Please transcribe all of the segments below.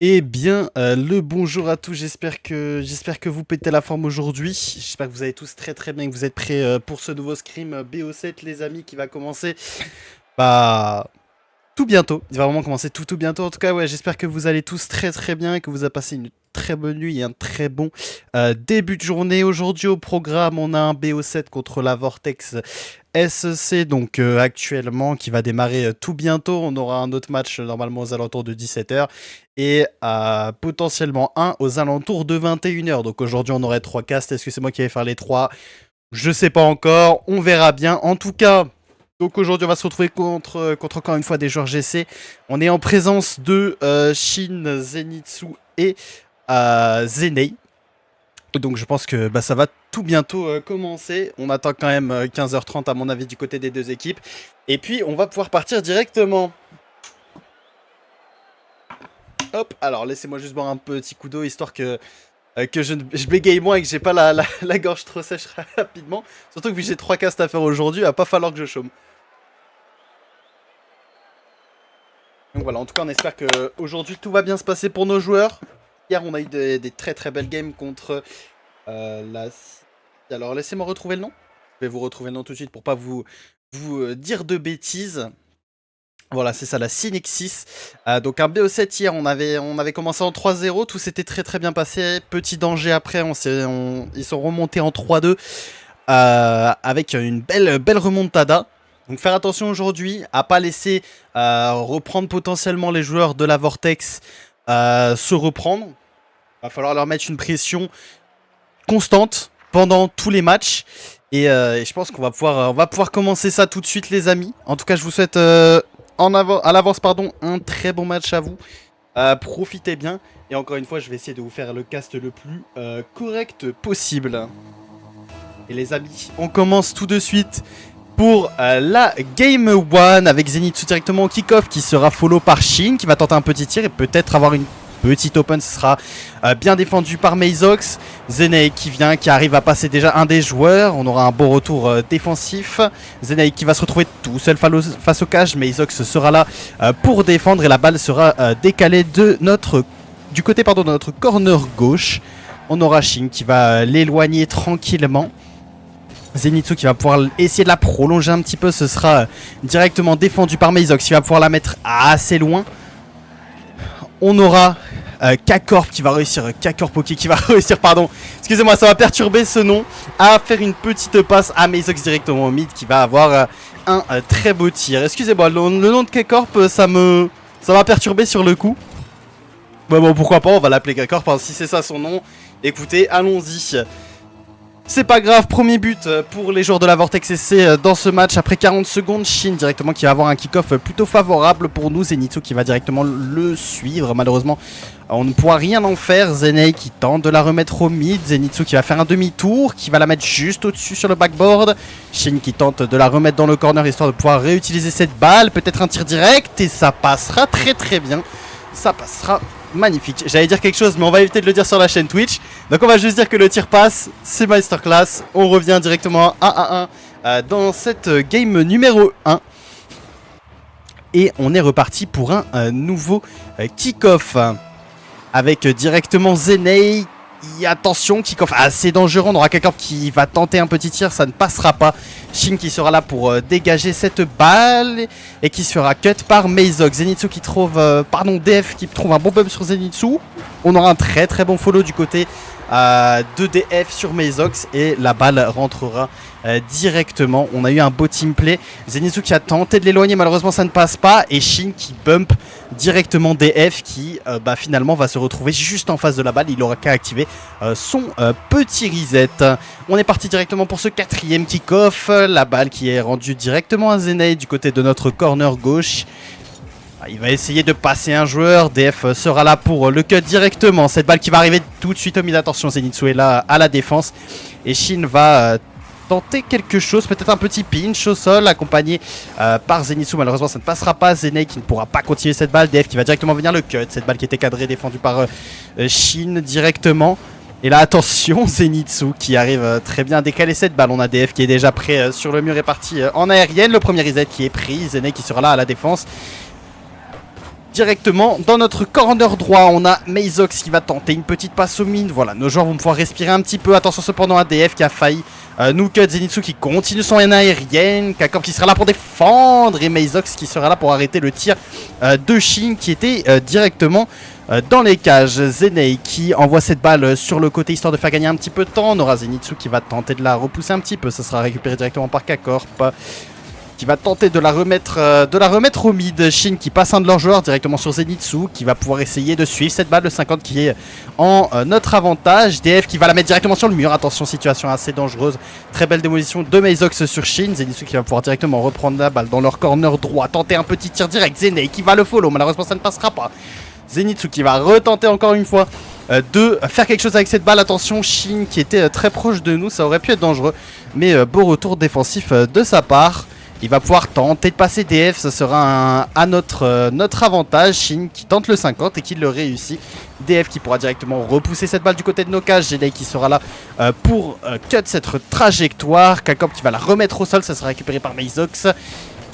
Eh bien, le bonjour à tous, j'espère que vous pétez la forme aujourd'hui. J'espère que vous allez tous très très bien, que vous êtes prêts pour ce nouveau scrim BO7 les amis qui va commencer bah tout bientôt. Il va vraiment commencer tout bientôt. En tout cas, ouais, j'espère que vous allez tous très très bien et que vous avez passé une très bonne nuit et un très bon début de journée. Aujourd'hui au programme, on a un BO7 contre la Vortex SEC, donc actuellement, qui va démarrer tout bientôt. On aura un autre match normalement aux alentours de 17h et potentiellement un aux alentours de 21h. Donc aujourd'hui, on aurait 3 castes. Est-ce que c'est moi qui vais faire les 3? Je sais pas encore. On verra bien. En tout cas, donc aujourd'hui, on va se retrouver contre encore une fois des joueurs GC. On est en présence de Shin, Zenitsu et Zenei. Donc je pense que ça va tout bientôt commencer. On attend quand même 15h30 à mon avis du côté des deux équipes. Et puis on va pouvoir partir directement. Hop, alors laissez-moi juste boire un petit coup d'eau histoire que je bégaye moins et que j'ai pas la gorge trop sèche rapidement. Surtout que vu que j'ai 3 castes à faire aujourd'hui, il va pas falloir que je chôme. Donc voilà, en tout cas on espère que aujourd'hui tout va bien se passer pour nos joueurs. Hier on a eu des très très belles games contre la... Alors laissez-moi retrouver le nom. Je vais vous retrouver le nom tout de suite pour pas vous dire de bêtises. Voilà, c'est ça, la Synexis. Donc un BO7 hier, on avait commencé en 3-0, tout s'était très très bien passé. Petit danger après, ils sont remontés en 3-2 avec une belle remontada. Donc faire attention aujourd'hui à pas laisser reprendre potentiellement les joueurs de la Vortex se reprendre. Va falloir leur mettre une pression constante pendant tous les matchs. Et je pense qu'on va pouvoir commencer ça tout de suite les amis. En tout cas je vous souhaite à l'avance un très bon match à vous. Profitez bien. Et encore une fois je vais essayer de vous faire le cast le plus correct possible. Et les amis, on commence tout de suite pour la Game 1 avec Zenitsu directement au kick-off qui sera follow par Shin qui va tenter un petit tir et peut-être avoir une petite open. Ce sera bien défendu par Meizox. Zenei qui arrive à passer déjà un des joueurs. On aura un beau retour défensif. Zenei qui va se retrouver tout seul face au cage. Meizox sera là pour défendre et la balle sera décalée du côté de notre corner gauche. On aura Shin qui va l'éloigner tranquillement. Zenitsu qui va pouvoir essayer de la prolonger un petit peu. Ce sera directement défendu par Meizox qui va pouvoir la mettre assez loin. On aura K-Corp qui va réussir, K-Corp qui va réussir, pardon, excusez-moi, ça va perturber ce nom, à faire une petite passe à Meizox directement au mid qui va avoir un très beau tir. Excusez-moi, le nom de K-Corp, ça m'a perturbé sur le coup. Bon, pourquoi pas, on va l'appeler K-Corp, hein, si c'est ça son nom. Écoutez, allons-y. C'est pas grave, premier but pour les joueurs de la Vortex SC dans ce match après 40 secondes. Shin directement qui va avoir un kick-off plutôt favorable pour nous. Zenitsu qui va directement le suivre. Malheureusement, on ne pourra rien en faire. Zenei qui tente de la remettre au mid. Zenitsu qui va faire un demi-tour, qui va la mettre juste au-dessus sur le backboard. Shin qui tente de la remettre dans le corner histoire de pouvoir réutiliser cette balle. Peut-être un tir direct et ça passera très très bien. Ça passera magnifique. J'allais dire quelque chose mais on va éviter de le dire sur la chaîne Twitch. Donc on va juste dire que le tir passe, c'est masterclass. On revient directement à 1-1 dans cette game numéro 1. Et on est reparti pour un nouveau kick-off. Avec directement Zenei. Attention, kick-off assez dangereux. On aura quelqu'un qui va tenter un petit tir, ça ne passera pas. Shin qui sera là pour dégager cette balle et qui se fera cut par Meizox. Zenitsu qui trouve, DF qui trouve un bon bump sur Zenitsu. On aura un très très bon follow du côté de DF sur Meizox et la balle rentrera directement. On a eu un beau team play. Zenitsu qui a tenté de l'éloigner, malheureusement ça ne passe pas. Et Shin qui bump directement DF qui finalement va se retrouver juste en face de la balle. Il aura qu'à activer son petit reset. On est parti directement pour ce quatrième kick-off. La balle qui est rendue directement à Zenei du côté de notre corner gauche. Il va essayer de passer un joueur. DF sera là pour le cut directement. Cette balle qui va arriver tout de suite au mid. Attention, Zenitsu est là à la défense. Et Shin va tenter quelque chose. Peut-être un petit pinch au sol accompagné par Zenitsu. Malheureusement, ça ne passera pas. Zenei qui ne pourra pas continuer cette balle. DF qui va directement venir le cut. Cette balle qui était cadrée, défendue par Shin directement. Et là, attention, Zenitsu qui arrive très bien à décaler cette balle. On a DF qui est déjà prêt sur le mur et parti en aérienne. Le premier reset qui est pris. Zenei qui sera là à la défense. directement dans notre corner droit. On a Mazox qui va tenter une petite passe aux mines. Voilà, nos joueurs vont pouvoir respirer un petit peu. Attention cependant à DF qui a failli nous cut. Zenitsu qui continue son haine aérienne. Kakorp qui sera là pour défendre. Et Mazox qui sera là pour arrêter le tir de Shin qui était directement dans les cages. Zenei qui envoie cette balle sur le côté histoire de faire gagner un petit peu de temps. On aura Zenitsu qui va tenter de la repousser un petit peu. Ça sera récupéré directement par Kakorp, qui va tenter de la remettre au mid. Shin qui passe un de leurs joueurs directement sur Zenitsu, qui va pouvoir essayer de suivre cette balle, le 50 qui est en notre avantage. DF qui va la mettre directement sur le mur. Attention, situation assez dangereuse. Très belle démolition de Mazox sur Shin. Zenitsu qui va pouvoir directement reprendre la balle dans leur corner droit, tenter un petit tir direct. Zenei qui va le follow, malheureusement ça ne passera pas. Zenitsu qui va retenter encore une fois de faire quelque chose avec cette balle. Attention, Shin qui était très proche de nous, ça aurait pu être dangereux, mais beau retour défensif de sa part. Il va pouvoir tenter de passer DF, ce sera à notre avantage. Shin qui tente le 50 et qui le réussit. DF qui pourra directement repousser cette balle du côté de nos cages. Zenei qui sera là pour cut cette trajectoire. Kakorp qui va la remettre au sol, ça sera récupéré par Mazox.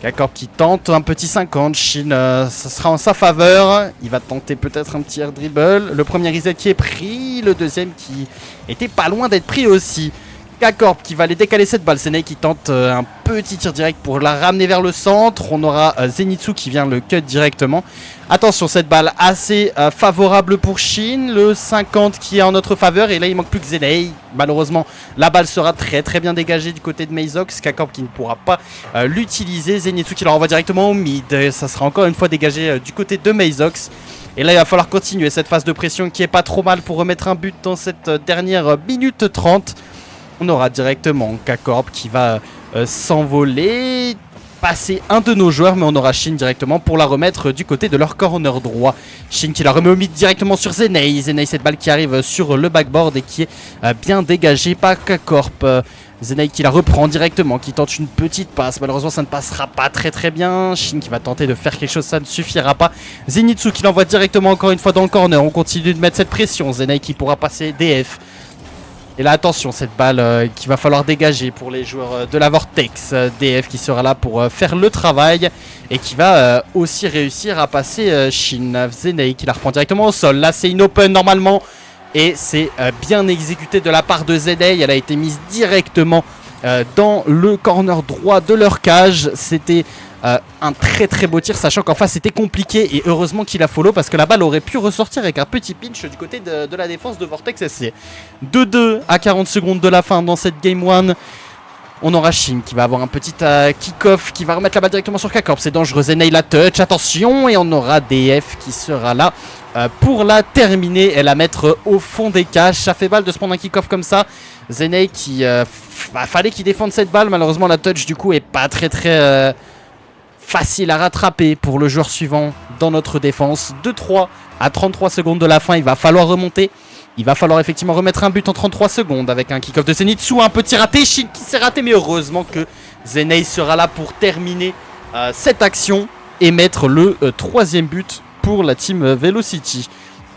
Kakorp qui tente un petit 50, Shin, ça sera en sa faveur. Il va tenter peut-être un petit air dribble. Le premier reset qui est pris, le deuxième qui était pas loin d'être pris aussi. Kakorp qui va aller décaler cette balle. Zenei qui tente un petit tir direct pour la ramener vers le centre. On aura Zenitsu qui vient le cut directement. Attention, cette balle assez favorable pour Shin. Le 50 qui est en notre faveur. Et là, il manque plus que Zenei. Malheureusement, la balle sera très très bien dégagée du côté de Mazox. Kakorp qui ne pourra pas l'utiliser. Zenitsu qui la renvoie directement au mid. Ça sera encore une fois dégagé du côté de Mazox. Et là, il va falloir continuer cette phase de pression qui est pas trop mal pour remettre un but dans cette dernière minute 30. On aura directement Kakorp qui va s'envoler, passer un de nos joueurs, mais on aura Shin directement pour la remettre du côté de leur corner droit. Shin qui la remet au mid directement sur Zenei. Zenei, cette balle qui arrive sur le backboard et qui est bien dégagée par Kakorp. Zenei qui la reprend directement, qui tente une petite passe. Malheureusement, ça ne passera pas très très bien. Shin qui va tenter de faire quelque chose, ça ne suffira pas. Zenitsu qui l'envoie directement encore une fois dans le corner. On continue de mettre cette pression. Zenei qui pourra passer DF. Et là, attention, cette balle qu'il va falloir dégager pour les joueurs de la Vortex. DF qui sera là pour faire le travail et qui va aussi réussir à passer Shin. Zenei qui la reprend directement au sol. Là, c'est une open normalement et c'est bien exécuté de la part de Zenei. Elle a été mise directement dans le corner droit de leur cage. C'était un très très beau tir, sachant qu'en face c'était compliqué et heureusement qu'il a follow parce que la balle aurait pu ressortir avec un petit pinch du côté de la défense de Vortex SC. 2-2 à 40 secondes de la fin dans cette game 1. On aura Shin qui va avoir un petit kick-off qui va remettre la balle directement sur Kakorp. C'est dangereux, Zenei la touch, attention, et on aura DF qui sera là pour la terminer et la mettre au fond des cages. Ça fait balle de se prendre un kick-off comme ça. Zenei qui fallait qu'il défende cette balle, malheureusement la touch du coup est pas très très facile à rattraper pour le joueur suivant dans notre défense. 2-3 à 33 secondes de la fin, il va falloir remonter. Il va falloir effectivement remettre un but en 33 secondes avec un kick-off de Zenitsu, un petit raté, Shin qui s'est raté, mais heureusement que Zenei sera là pour terminer cette action et mettre le troisième but pour la team Velocity.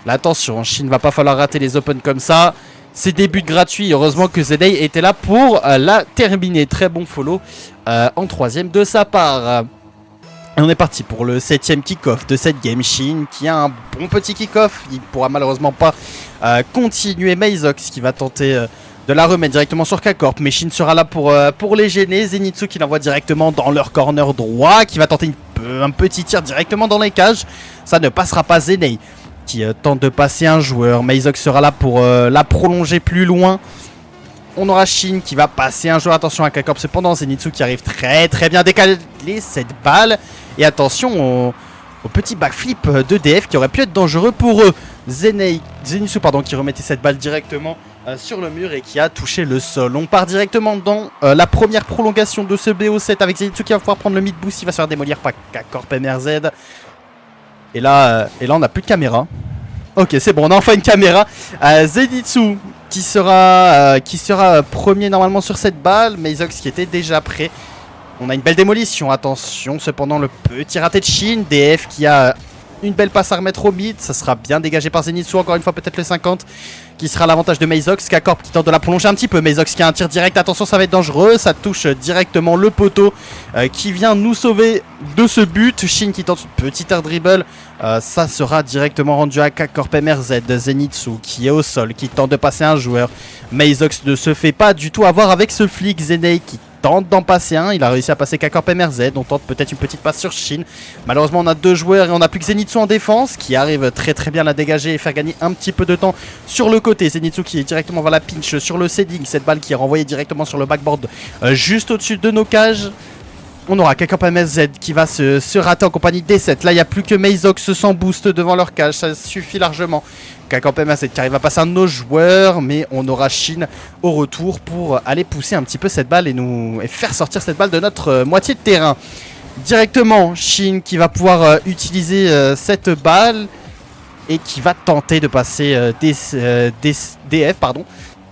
Là, attention, Shin va pas falloir rater les open comme ça. C'est des buts gratuits, heureusement que Zenei était là pour la terminer. Très bon follow en troisième de sa part. Et on est parti pour le 7ème kick-off de cette game. Shin qui a un bon petit kick-off. Il ne pourra malheureusement pas continuer. Mazox qui va tenter de la remettre directement sur Kakorp. Mais Shin sera là pour les gêner. Zenitsu qui l'envoie directement dans leur corner droit. Qui va tenter un petit tir directement dans les cages. Ça ne passera pas. Zenei qui tente de passer un joueur. Mazox sera là pour la prolonger plus loin. On aura Shin qui va passer un joueur. Attention à Kakorp cependant. Zenitsu qui arrive très très bien décaler cette balle. Et attention au petit backflip de DF qui aurait pu être dangereux pour eux. Zenitsu qui remettait cette balle directement sur le mur et qui a touché le sol. On part directement dans la première prolongation de ce BO7 avec Zenitsu qui va pouvoir prendre le mid boost. Il va se faire démolir par Kakorp MRZ. Et là on n'a plus de caméra. Ok, c'est bon, on a enfin une caméra. Zenitsu qui sera premier normalement sur cette balle. Mazox qui était déjà prêt. On a une belle démolition, attention, cependant le petit raté de Shin. DF qui a Une belle passe à remettre au mid, ça sera bien dégagé par Zenitsu, encore une fois peut-être le 50 qui sera l'avantage de Mazox. K-Corp qui tente de la prolonger un petit peu, Mazox qui a un tir direct, attention ça va être dangereux, ça touche directement le poteau qui vient nous sauver de ce but. Shin qui tente une petite air dribble, ça sera directement rendu à K-Corp MRZ. Zenitsu qui est au sol, qui tente de passer un joueur, Mazox ne se fait pas du tout avoir avec ce flic. Zenei qui tente d'en passer un, il a réussi à passer K-Corp MRZ, on tente peut-être une petite passe sur Shin. Malheureusement on a deux joueurs et on n'a plus que Zenitsu en défense qui arrive très bien à la dégager et faire gagner un petit peu de temps sur le côté. Zenitsu qui est directement vers la pinch sur le seeding, cette balle qui est renvoyée directement sur le backboard juste au-dessus de nos cages. On aura K-Corp MRZ qui va se rater en compagnie des 7. Là il n'y a plus que Mazox sans boost devant leur cage, ça suffit largement. K-Corp MRZ qui arrive à passer un de nos joueurs, mais on aura Shin au retour pour aller pousser un petit peu cette balle et faire sortir cette balle de notre moitié de terrain. Directement Shin qui va pouvoir utiliser cette balle et qui va tenter de passer DF pardon.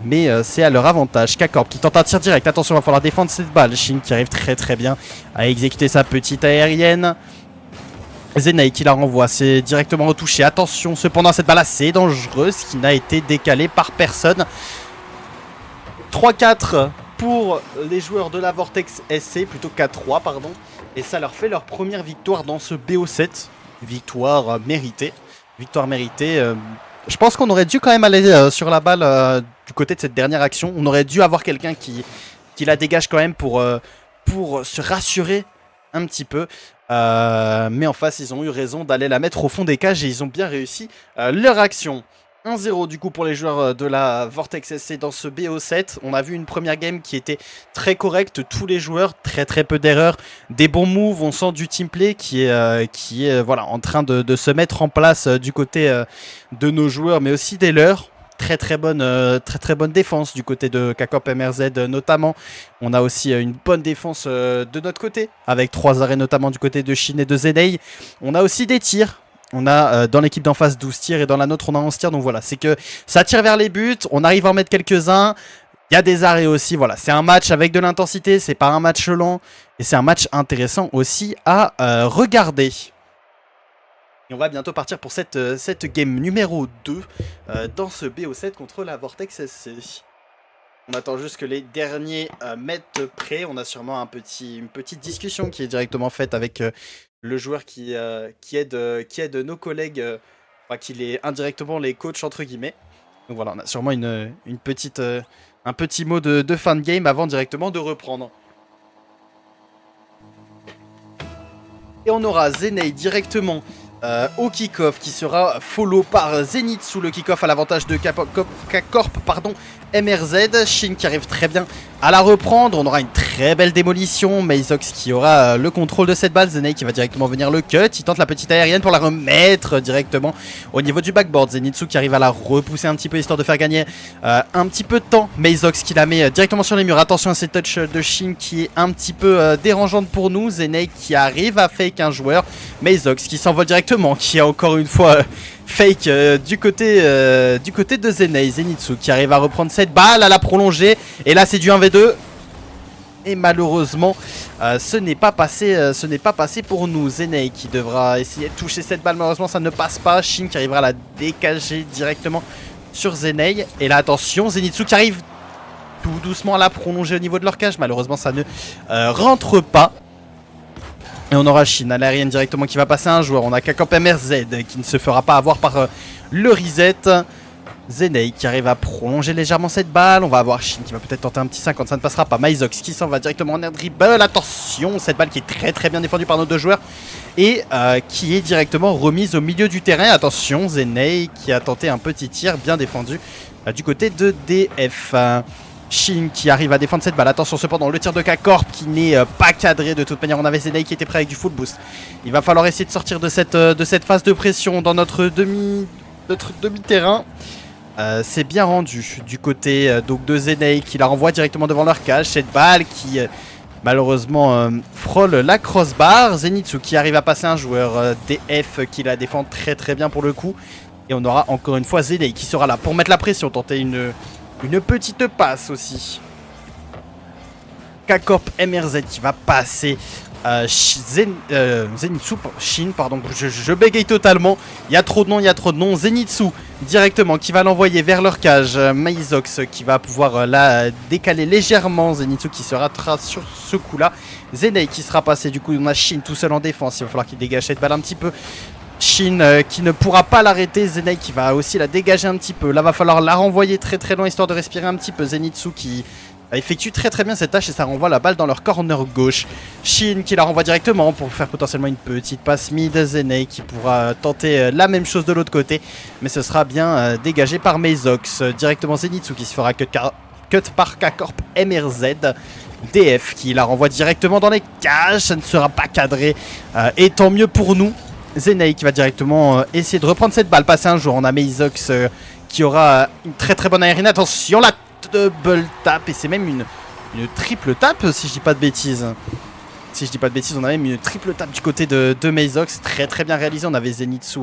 Mais c'est à leur avantage. K-Corp qui tente un tir direct, attention il va falloir défendre cette balle. Shin qui arrive très bien à exécuter sa petite aérienne. Zenei qui la renvoie, c'est directement retouché. Attention, cependant, cette balle assez dangereuse qui n'a été décalée par personne. 3-4 pour les joueurs de la Vortex SC, plutôt 4-3, pardon. Et ça leur fait leur première victoire dans ce BO7. Victoire méritée. Victoire méritée. Je pense qu'on aurait dû quand même aller sur la balle du côté de cette dernière action. On aurait dû avoir quelqu'un qui la dégage quand même pour se rassurer un petit peu. Mais en face ils ont eu raison d'aller la mettre au fond des cages et ils ont bien réussi leur action. 1-0 du coup pour les joueurs de la Vortex SC dans ce BO7. On a vu une première game qui était très correcte, tous les joueurs, très peu d'erreurs, des bons moves, on sent du teamplay qui est voilà, en train de se mettre en place du côté de nos joueurs mais aussi des leurs. Très bonne défense du côté de K-Corp MRZ notamment. On a aussi une bonne défense de notre côté avec 3 arrêts notamment du côté de Shin et de Zenei. On a aussi des tirs. On a dans l'équipe d'en face 12 tirs et dans la nôtre on a 11 tirs. Donc voilà, c'est que ça tire vers les buts. On arrive à en mettre quelques-uns. Il y a des arrêts aussi. Voilà, c'est un match avec de l'intensité. C'est pas un match lent. Et c'est un match intéressant aussi à regarder. Et on va bientôt partir pour cette game numéro 2 dans ce BO7 contre la Vortex SC. On attend juste que les derniers mettent prêt. On a sûrement une petite discussion qui est directement faite avec le joueur qui aide nos collègues, enfin qui est indirectement les coachs entre guillemets. Donc voilà, on a sûrement un petit mot de fin de game avant directement de reprendre. Et on aura Zenei directement au kick-off qui sera follow par Zenitsu. Le kick-off à l'avantage de K-Corp MRZ. Shin qui arrive très bien à la reprendre. On aura une très belle démolition. Mazox qui aura le contrôle de cette balle. Zenei qui va directement venir le cut. Il tente la petite aérienne pour la remettre directement au niveau du backboard. Zenitsu qui arrive à la repousser un petit peu histoire de faire gagner un petit peu de temps. Mazox qui la met directement sur les murs. Attention à ces touches de Shin qui est un petit peu dérangeante pour nous. Zenei qui arrive à fake un joueur. Mazox qui s'envole directement, qui a encore une fois fake du côté de Zenei. Zenitsu qui arrive à reprendre cette balle, à la prolonger. Et là c'est du 1v2. Et malheureusement ce n'est pas passé pour nous. Zenei qui devra essayer de toucher cette balle. Malheureusement ça ne passe pas. Shin qui arrivera à la décager directement sur Zenei. Et là attention, Zenitsu qui arrive tout doucement à la prolonger au niveau de leur cage. Malheureusement ça ne rentre pas. Et on aura Shin à l'aérienne directement qui va passer un joueur. On a K-Corp MRZ qui ne se fera pas avoir par le reset. Zenei qui arrive à prolonger légèrement cette balle. On va avoir Shin qui va peut-être tenter un petit 50, ça ne passera pas. Mazox qui s'en va directement en air dribble. Attention, cette balle qui est très bien défendue par nos deux joueurs. Et qui est directement remise au milieu du terrain. Attention, Zenei qui a tenté un petit tir bien défendu du côté de DF. Shin qui arrive à défendre cette balle. Attention cependant, le tir de K-Corp qui n'est pas cadré de toute manière. On avait Zenei qui était prêt avec du full boost. Il va falloir essayer de sortir de cette phase de pression dans notre demi-terrain. C'est bien rendu du côté donc de Zenei qui la renvoie directement devant leur cage. Cette balle qui malheureusement frôle la crossbar. Zenitsu qui arrive à passer un joueur. DF qui la défend très bien pour le coup. Et on aura encore une fois Zenei qui sera là pour mettre la pression, tenter une petite passe aussi. K-Corp MRZ qui va passer Zenitsu, Shin, pardon, je bégaye totalement. Il y a trop de noms, Zenitsu directement qui va l'envoyer vers leur cage. Maizox qui va pouvoir la décaler légèrement. Zenitsu qui se rattrape sur ce coup-là. Zenei qui sera passé, du coup on a Shin tout seul en défense. Il va falloir qu'il dégage cette balle un petit peu. Shin qui ne pourra pas l'arrêter. Zenei qui va aussi la dégager un petit peu. Là va falloir la renvoyer très très loin histoire de respirer un petit peu. Zenitsu qui effectue très très bien cette tâche et ça renvoie la balle dans leur corner gauche. Shin qui la renvoie directement pour faire potentiellement une petite passe mid. Zenei qui pourra tenter la même chose de l'autre côté, mais ce sera bien dégagé par Maizox. Directement Zenitsu qui se fera cut par K-Corp MRZ. DF qui la renvoie directement dans les cages, ça ne sera pas cadré et tant mieux pour nous. Zenei qui va directement essayer de reprendre cette balle, passer un jour. On a Maizox qui aura une très très bonne aérienne. Attention, la double tap et c'est même une triple tap si je dis pas de bêtises. Si je dis pas de bêtises, on a même une triple tap du côté de Maizox, très très bien réalisé. On avait Zenitsu,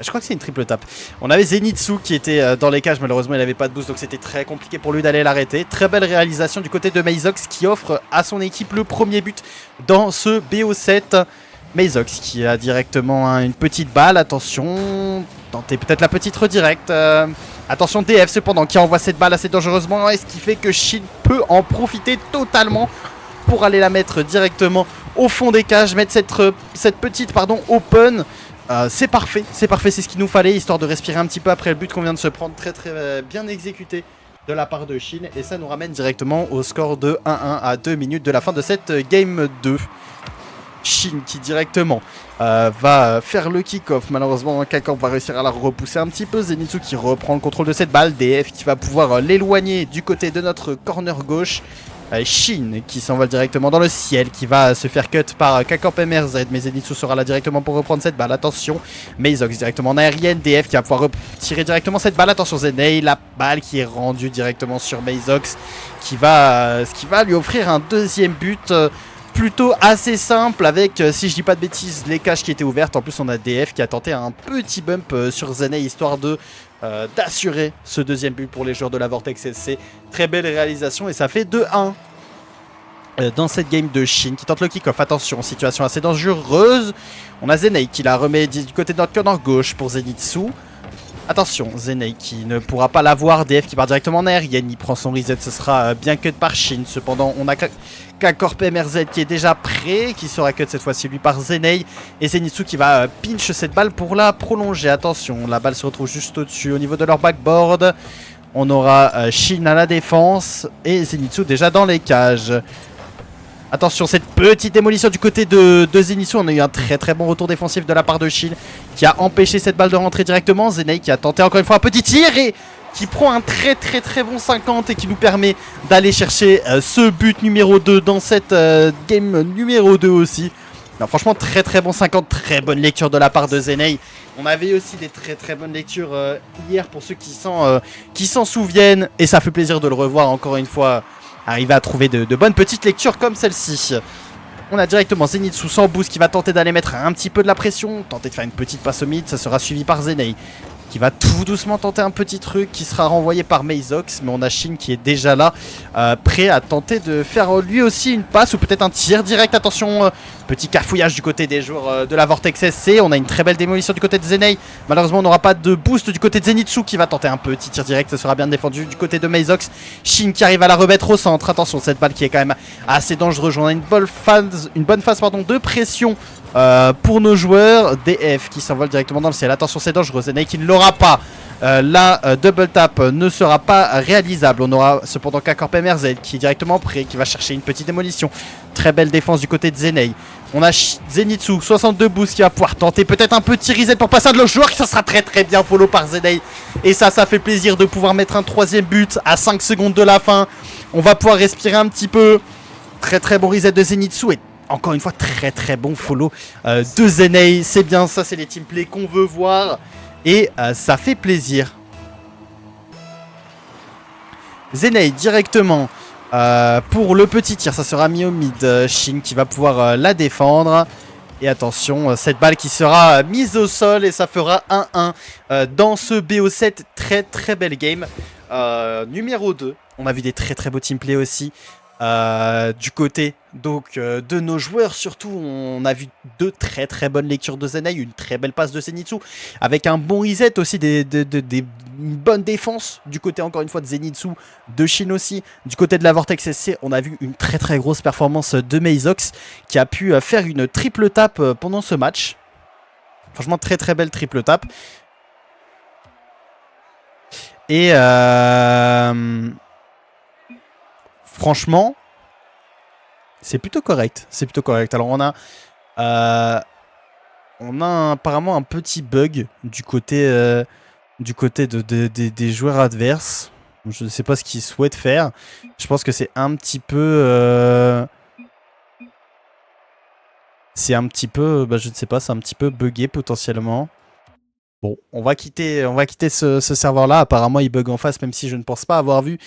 je crois que c'est une triple tap. On avait Zenitsu qui était dans les cages, malheureusement il n'avait pas de boost donc c'était très compliqué pour lui d'aller l'arrêter. Très belle réalisation du côté de Maizox qui offre à son équipe le premier but dans ce BO7. Maizox qui a directement une petite balle, attention, tentez peut-être la petite redirect. Attention DF cependant qui envoie cette balle assez dangereusement, et ce qui fait que Shin peut en profiter totalement pour aller la mettre directement au fond des cages, mettre cette petite open. C'est parfait, c'est ce qu'il nous fallait, histoire de respirer un petit peu après le but qu'on vient de se prendre, très très bien exécuté de la part de Shin, et ça nous ramène directement au score de 1-1 à 2 minutes de la fin de cette game 2. Shin qui directement va faire le kick-off. Malheureusement, K-Corp va réussir à la repousser un petit peu. Zenitsu qui reprend le contrôle de cette balle. DF qui va pouvoir l'éloigner du côté de notre corner gauche. Shin qui s'envole directement dans le ciel, qui va se faire cut par K-Corp MRZ, mais Zenitsu sera là directement pour reprendre cette balle. Attention, Maizox directement en aérienne. DF qui va pouvoir retirer directement cette balle. Attention Zenei, la balle qui est rendue directement sur Maizox, ce qui va lui offrir un deuxième but. Plutôt assez simple avec, si je dis pas de bêtises, les cages qui étaient ouvertes. En plus on a DF qui a tenté un petit bump sur Zenei histoire d'assurer ce deuxième but pour les joueurs de la Vortex SC. Très belle réalisation et ça fait 2-1 dans cette game de Shin qui tente le kick-off. Attention, situation assez dangereuse. On a Zenei qui la remet du côté de notre corner gauche pour Zenitsu. Attention, Zenei qui ne pourra pas l'avoir. DF qui part directement en aérienne. Il prend son reset. Ce sera bien cut par Shin. Cependant, on a K-Corp MRZ qui est déjà prêt. Qui sera cut cette fois-ci lui par Zenei. Et Zenitsu qui va pinch cette balle pour la prolonger. Attention, la balle se retrouve juste au-dessus au niveau de leur backboard. On aura Shin à la défense. Et Zenitsu déjà dans les cages. Attention, cette petite démolition du côté de Zenitsu. On a eu un très très bon retour défensif de la part de Shin qui a empêché cette balle de rentrer directement. Zenei qui a tenté encore une fois un petit tir et qui prend un très très très bon 50 et qui nous permet d'aller chercher ce but numéro 2 dans cette game numéro 2 aussi. Non, franchement très très bon 50, très bonne lecture de la part de Zenei. On avait aussi des très très bonnes lectures hier pour ceux qui s'en souviennent, et ça fait plaisir de le revoir encore une fois. Arriver à trouver de bonnes petites lectures comme celle-ci. On a directement Zenitsu sans boost qui va tenter d'aller mettre un petit peu de la pression. Tenter de faire une petite passe au mid. Ça sera suivi par Zenei qui va tout doucement tenter un petit truc qui sera renvoyé par Maizox. Mais on a Shin qui est déjà là, prêt à tenter de faire lui aussi une passe ou peut-être un tir direct. Attention, petit cafouillage du côté des joueurs de la Vortex SC. On a une très belle démolition du côté de Zenei. Malheureusement, on n'aura pas de boost du côté de Zenitsu qui va tenter un petit tir direct. Ça sera bien défendu du côté de Maizox. Shin qui arrive à la remettre au centre. Attention, cette balle qui est quand même assez dangereuse. On a une bonne phase de pression pour nos joueurs. DF qui s'envole directement dans le ciel. Attention, c'est dangereux. Zenei qui ne l'aura pas. La double tap ne sera pas réalisable. On aura cependant K-Corp MRZ qui est directement prêt, qui va chercher une petite démolition. Très belle défense du côté de Zenei. On a Zenitsu, 62 boosts qui va pouvoir tenter peut-être un petit reset pour passer à de l'autre joueur. Ça sera très très bien follow par Zenei. Et ça fait plaisir de pouvoir mettre un troisième but à 5 secondes de la fin. On va pouvoir respirer un petit peu. Très très bon reset de Zenitsu et encore une fois très très bon follow de Zenei. C'est bien ça, c'est les teamplays qu'on veut voir. Et ça fait plaisir. Zenei directement pour le petit tir. Ça sera mis au mid. Shin qui va pouvoir la défendre. Et attention, cette balle qui sera mise au sol. Et ça fera 1-1 dans ce BO7. Très très belle game. Numéro 2. On a vu des très très beaux teamplays aussi. du côté donc de nos joueurs. Surtout, on a vu deux très très bonnes lectures de Zenai, une très belle passe de Zenitsu, avec un bon reset aussi, une bonne défense du côté encore une fois de Zenitsu, de Shin aussi. Du côté de la Vortex SC, on a vu une très très grosse performance de Meizox qui a pu faire une triple tape pendant ce match. Franchement, très très belle triple tape. Et franchement, c'est plutôt correct. C'est plutôt correct. Alors on a apparemment un petit bug du côté des joueurs adverses. Je ne sais pas ce qu'ils souhaitent faire. Je pense que c'est un petit peu... c'est un petit peu... je ne sais pas, c'est un petit peu buggé potentiellement. Bon, on va quitter ce serveur-là. Apparemment, il bug en face, même si je ne pense pas avoir vu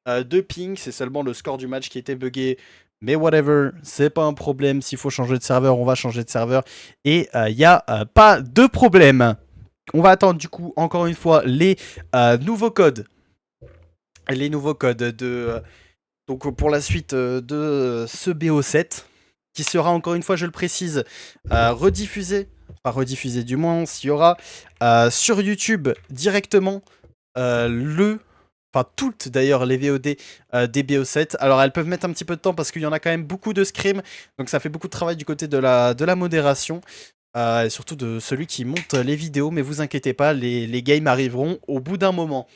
de ping. C'est seulement le score du match qui était buggé. Mais whatever, c'est pas un problème. S'il faut changer de serveur, on va changer de serveur. Et il n'y a pas de problème. On va attendre du coup, encore une fois, les nouveaux codes. Les nouveaux codes de... donc pour la suite de ce BO7. Qui sera, encore une fois, je le précise, rediffusé. Pas rediffusé du moins, il y aura sur YouTube directement toutes d'ailleurs les VOD des BO7. Alors elles peuvent mettre un petit peu de temps parce qu'il y en a quand même beaucoup de scrims, donc ça fait beaucoup de travail du côté de la modération et surtout de celui qui monte les vidéos, mais vous inquiétez pas, les games arriveront au bout d'un moment.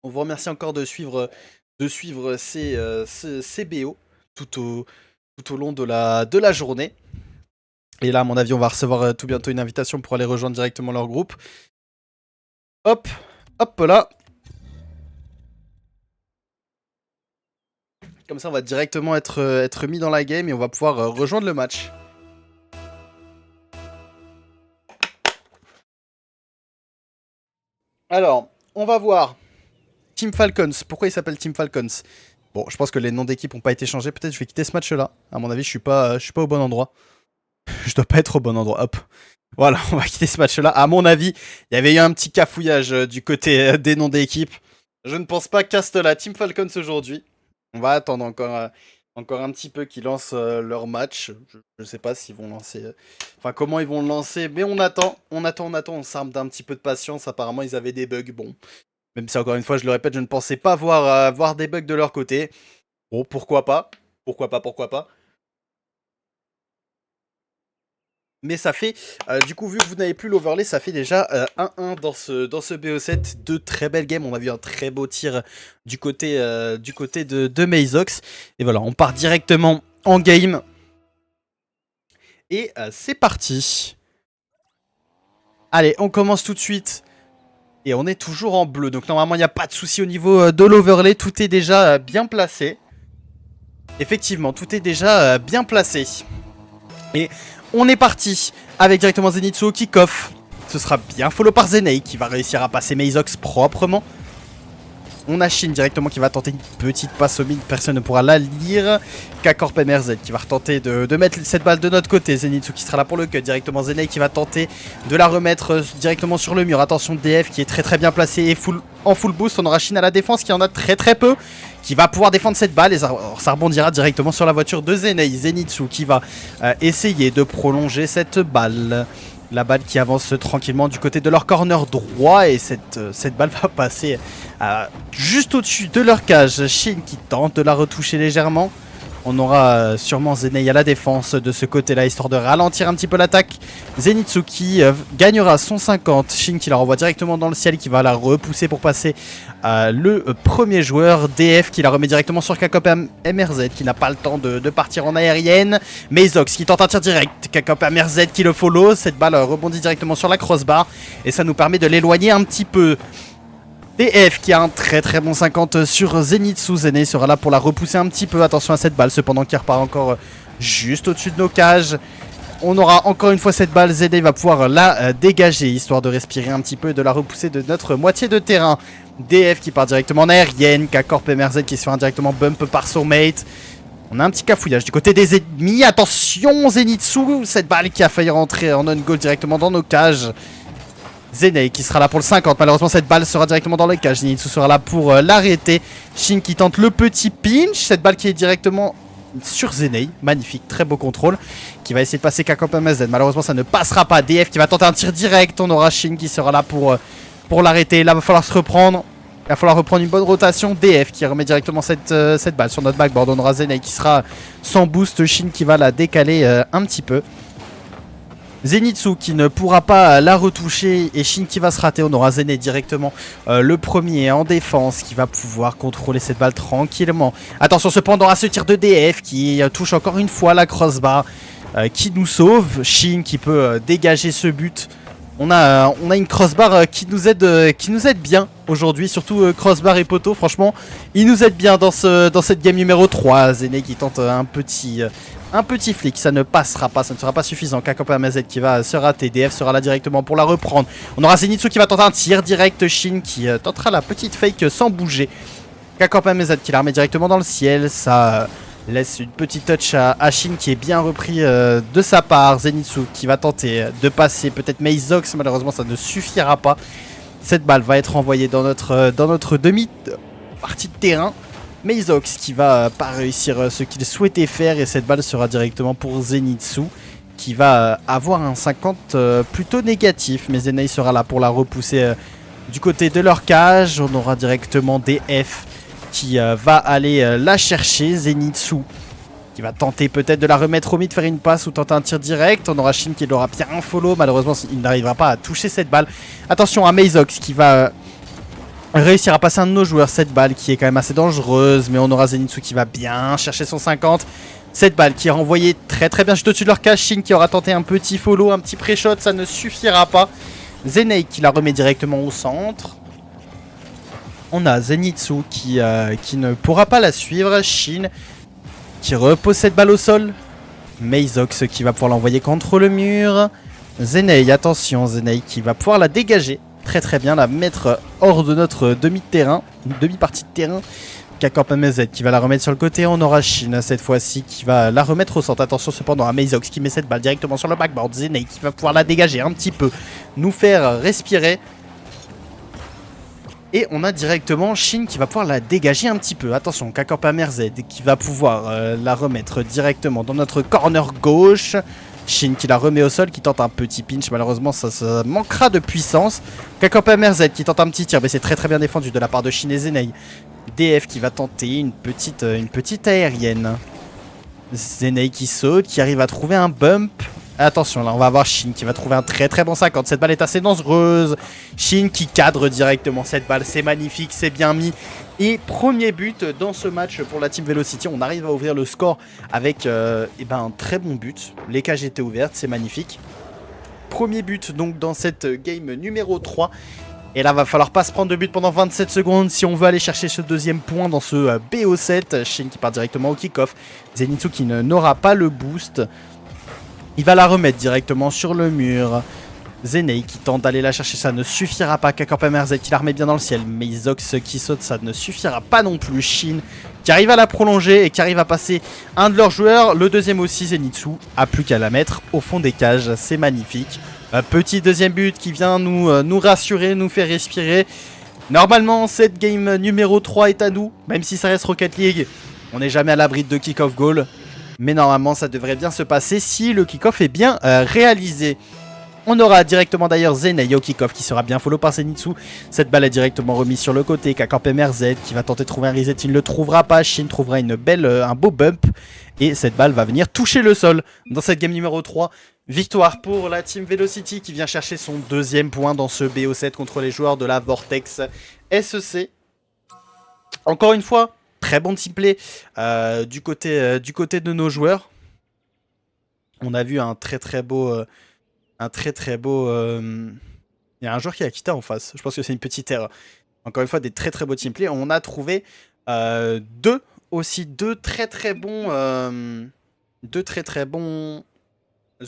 On vous remercie encore de suivre ces BO tout au long de la journée. Et là, à mon avis, on va recevoir tout bientôt une invitation pour aller rejoindre directement leur groupe. Hop, hop là. Comme ça, on va directement être mis dans la game et on va pouvoir rejoindre le match. Alors, on va voir. Team Falcons. Pourquoi il s'appelle Team Falcons? Bon, je pense que les noms d'équipe n'ont pas été changés. Peut-être je vais quitter ce match-là. À mon avis, je suis pas au bon endroit. Je dois pas être au bon endroit. Hop. Voilà, on va quitter ce match-là. À mon avis, il y avait eu un petit cafouillage du côté des noms d'équipe. Je ne pense pas cast la Team Falcons aujourd'hui. On va attendre encore un petit peu qu'ils lancent leur match. Je ne sais pas s'ils vont lancer... Enfin, comment ils vont le lancer. Mais on attend. On s'arme d'un petit peu de patience. Apparemment, ils avaient des bugs. Bon, même si encore une fois, je le répète, je ne pensais pas voir des bugs de leur côté. Bon, pourquoi pas. Pourquoi pas. Mais ça fait, du coup, vu que vous n'avez plus l'overlay, ça fait déjà 1-1 dans ce BO7. Deux très belles games. On a vu un très beau tir du côté de Meizox. Et voilà, on part directement en game. Et c'est parti. Allez, on commence tout de suite. Et on est toujours en bleu. Donc normalement, il n'y a pas de souci au niveau de l'overlay. Tout est déjà bien placé. Effectivement, tout est déjà bien placé. Et... on est parti avec directement Zenitsu au kick-off. Ce sera bien follow par Zenei qui va réussir à passer Meizox proprement. On a Shin directement qui va tenter une petite passe au mid, personne ne pourra la lire. K-Corp MRZ qui va retenter de mettre cette balle de notre côté. Zenitsu qui sera là pour le cut. Directement Zenei qui va tenter de la remettre directement sur le mur. Attention, DF qui est très très bien placé et en full boost. On aura Shin à la défense qui en a très très peu, qui va pouvoir défendre cette balle et ça rebondira directement sur la voiture de Zenei. Zenitsu qui va essayer de prolonger cette balle. La balle qui avance tranquillement du côté de leur corner droit et cette balle va passer juste au-dessus de leur cage. Shin qui tente de la retoucher légèrement. On aura sûrement Zenei à la défense de ce côté-là, histoire de ralentir un petit peu l'attaque. Zenitsu qui gagnera son 50. Shin qui la renvoie directement dans le ciel, qui va la repousser pour passer le premier joueur. DF qui la remet directement sur K-Corp MRZ, qui n'a pas le temps de partir en aérienne. Meizox qui tente un tir direct. K-Corp MRZ qui le follow. Cette balle rebondit directement sur la crossbar. Et ça nous permet de l'éloigner un petit peu. DF qui a un très très bon 50 sur Zenitsu. Zenei sera là pour la repousser un petit peu. Attention à cette balle cependant qui repart encore juste au-dessus de nos cages. On aura encore une fois cette balle. Zenei va pouvoir la dégager histoire de respirer un petit peu et de la repousser de notre moitié de terrain. DF qui part directement en aérienne. K-Corp MRZ qui se fait indirectement bump par son mate. On a un petit cafouillage du côté des ennemis. Attention Zenitsu. Cette balle qui a failli rentrer en on-goal directement dans nos cages. Zenei qui sera là pour le 50. Malheureusement, cette balle sera directement dans le cage. Zenitsu sera là pour l'arrêter. Shin qui tente le petit pinch. Cette balle qui est directement sur Zenei. Magnifique, très beau contrôle. Qui va essayer de passer KKPMZ. Malheureusement, ça ne passera pas. DF qui va tenter un tir direct. On aura Shin qui sera là pour l'arrêter. Là, il va falloir se reprendre. Il va falloir reprendre une bonne rotation. DF qui remet directement cette balle sur notre backboard. On aura Zenei qui sera sans boost. Shin qui va la décaler un petit peu. Zenitsu qui ne pourra pas la retoucher et Shin qui va se rater. On aura Zenei directement le premier en défense qui va pouvoir contrôler cette balle tranquillement. Attention cependant à ce tir de DF qui touche encore une fois la crossbar qui nous sauve. Shin qui peut dégager ce but. On a une crossbar qui nous aide bien aujourd'hui, surtout crossbar et poteau. Franchement, il nous aide bien dans cette game numéro 3. Zenei qui tente un petit flick, ça ne passera pas, ça ne sera pas suffisant. KKPMZ qui va se rater, DF sera là directement pour la reprendre. On aura Zenitsu qui va tenter un tir direct, Shin qui tentera la petite fake sans bouger. KKPMZ qui la remet directement dans le ciel, ça laisse une petite touch à Shin qui est bien repris de sa part. Zenitsu qui va tenter de passer peut-être Meizox, malheureusement ça ne suffira pas. Cette balle va être envoyée dans notre demi-partie de terrain. Meizox qui va pas réussir ce qu'il souhaitait faire et cette balle sera directement pour Zenitsu qui va avoir un 50 plutôt négatif, mais Zenei sera là pour la repousser du côté de leur cage. On aura directement DF qui va aller la chercher. Zenitsu qui va tenter peut-être de la remettre au mid, faire une passe ou tenter un tir direct. On aura Shin qui l'aura bien un follow, malheureusement il n'arrivera pas à toucher cette balle. Attention à Meizox qui va réussir à passer un de nos joueurs. Cette balle qui est quand même assez dangereuse, mais on aura Zenitsu qui va bien chercher son 50. Cette balle qui est renvoyée très bien juste au-dessus de leur cage. Shin qui aura tenté un petit follow, un petit pré-shot, ça ne suffira pas. Zenei qui la remet directement au centre. On a Zenitsu qui ne pourra pas la suivre. Shin qui repose cette balle au sol. Meizox qui va pouvoir l'envoyer contre le mur. Zenei, attention, Zenei qui va pouvoir la dégager très bien, la mettre hors de notre demi-terrain, une demi-partie de terrain. KKPMZ qui va la remettre sur le côté. On aura Shin cette fois-ci qui va la remettre au centre. Attention cependant à Meizox qui met cette balle directement sur le backboard. Zenei qui va pouvoir la dégager un petit peu, nous faire respirer. Et on a directement Shin qui va pouvoir la dégager un petit peu. Attention, KKPMZ qui va pouvoir la remettre directement dans notre corner gauche. Shin qui la remet au sol, qui tente un petit pinch. Malheureusement, ça manquera de puissance. KKPMZ qui tente un petit tir, mais c'est très bien défendu de la part de Shin et Zenei. DF qui va tenter une petite aérienne. Zenei qui saute, qui arrive à trouver un bump. Attention, là on va avoir Shin qui va trouver un très bon 50. Cette balle est assez dangereuse. Shin qui cadre directement cette balle. C'est magnifique, c'est bien mis. Et premier but dans ce match pour la Team Velocity. On arrive à ouvrir le score avec un très bon but. Les cages étaient ouvertes, c'est magnifique. Premier but donc dans cette game numéro 3. Et là va falloir pas se prendre de but pendant 27 secondes si on veut aller chercher ce deuxième point dans ce BO7. Shin qui part directement au kick-off. Zenitsu qui n'aura pas le boost. Il va la remettre directement sur le mur. Zenei qui tente d'aller la chercher, ça ne suffira pas. KKPMZ qui la remet bien dans le ciel. Meizox qui saute, ça ne suffira pas non plus. Shin qui arrive à la prolonger et qui arrive à passer un de leurs joueurs. Le deuxième aussi, Zenitsu, a plus qu'à la mettre au fond des cages. C'est magnifique. Petit deuxième but qui vient nous rassurer, nous faire respirer. Normalement, cette game numéro 3 est à nous. Même si ça reste Rocket League, on n'est jamais à l'abri de kick-off goal. Mais normalement, ça devrait bien se passer si le kick-off est bien réalisé. On aura directement d'ailleurs Zenei au kick-off qui sera bien follow par Zenitsu. Cette balle est directement remise sur le côté. KKPMZ qui va tenter de trouver un reset. Il ne le trouvera pas. Shin trouvera un beau bump. Et cette balle va venir toucher le sol dans cette game numéro 3. Victoire pour la Team Velocity qui vient chercher son deuxième point dans ce BO7 contre les joueurs de la Vortex SEC. Encore une fois, très bon team play du côté de nos joueurs. On a vu un très beau... il y a un joueur qui a quitté en face. Je pense que c'est une petite erreur. Encore une fois, des très beaux team play. On a trouvé deux très bons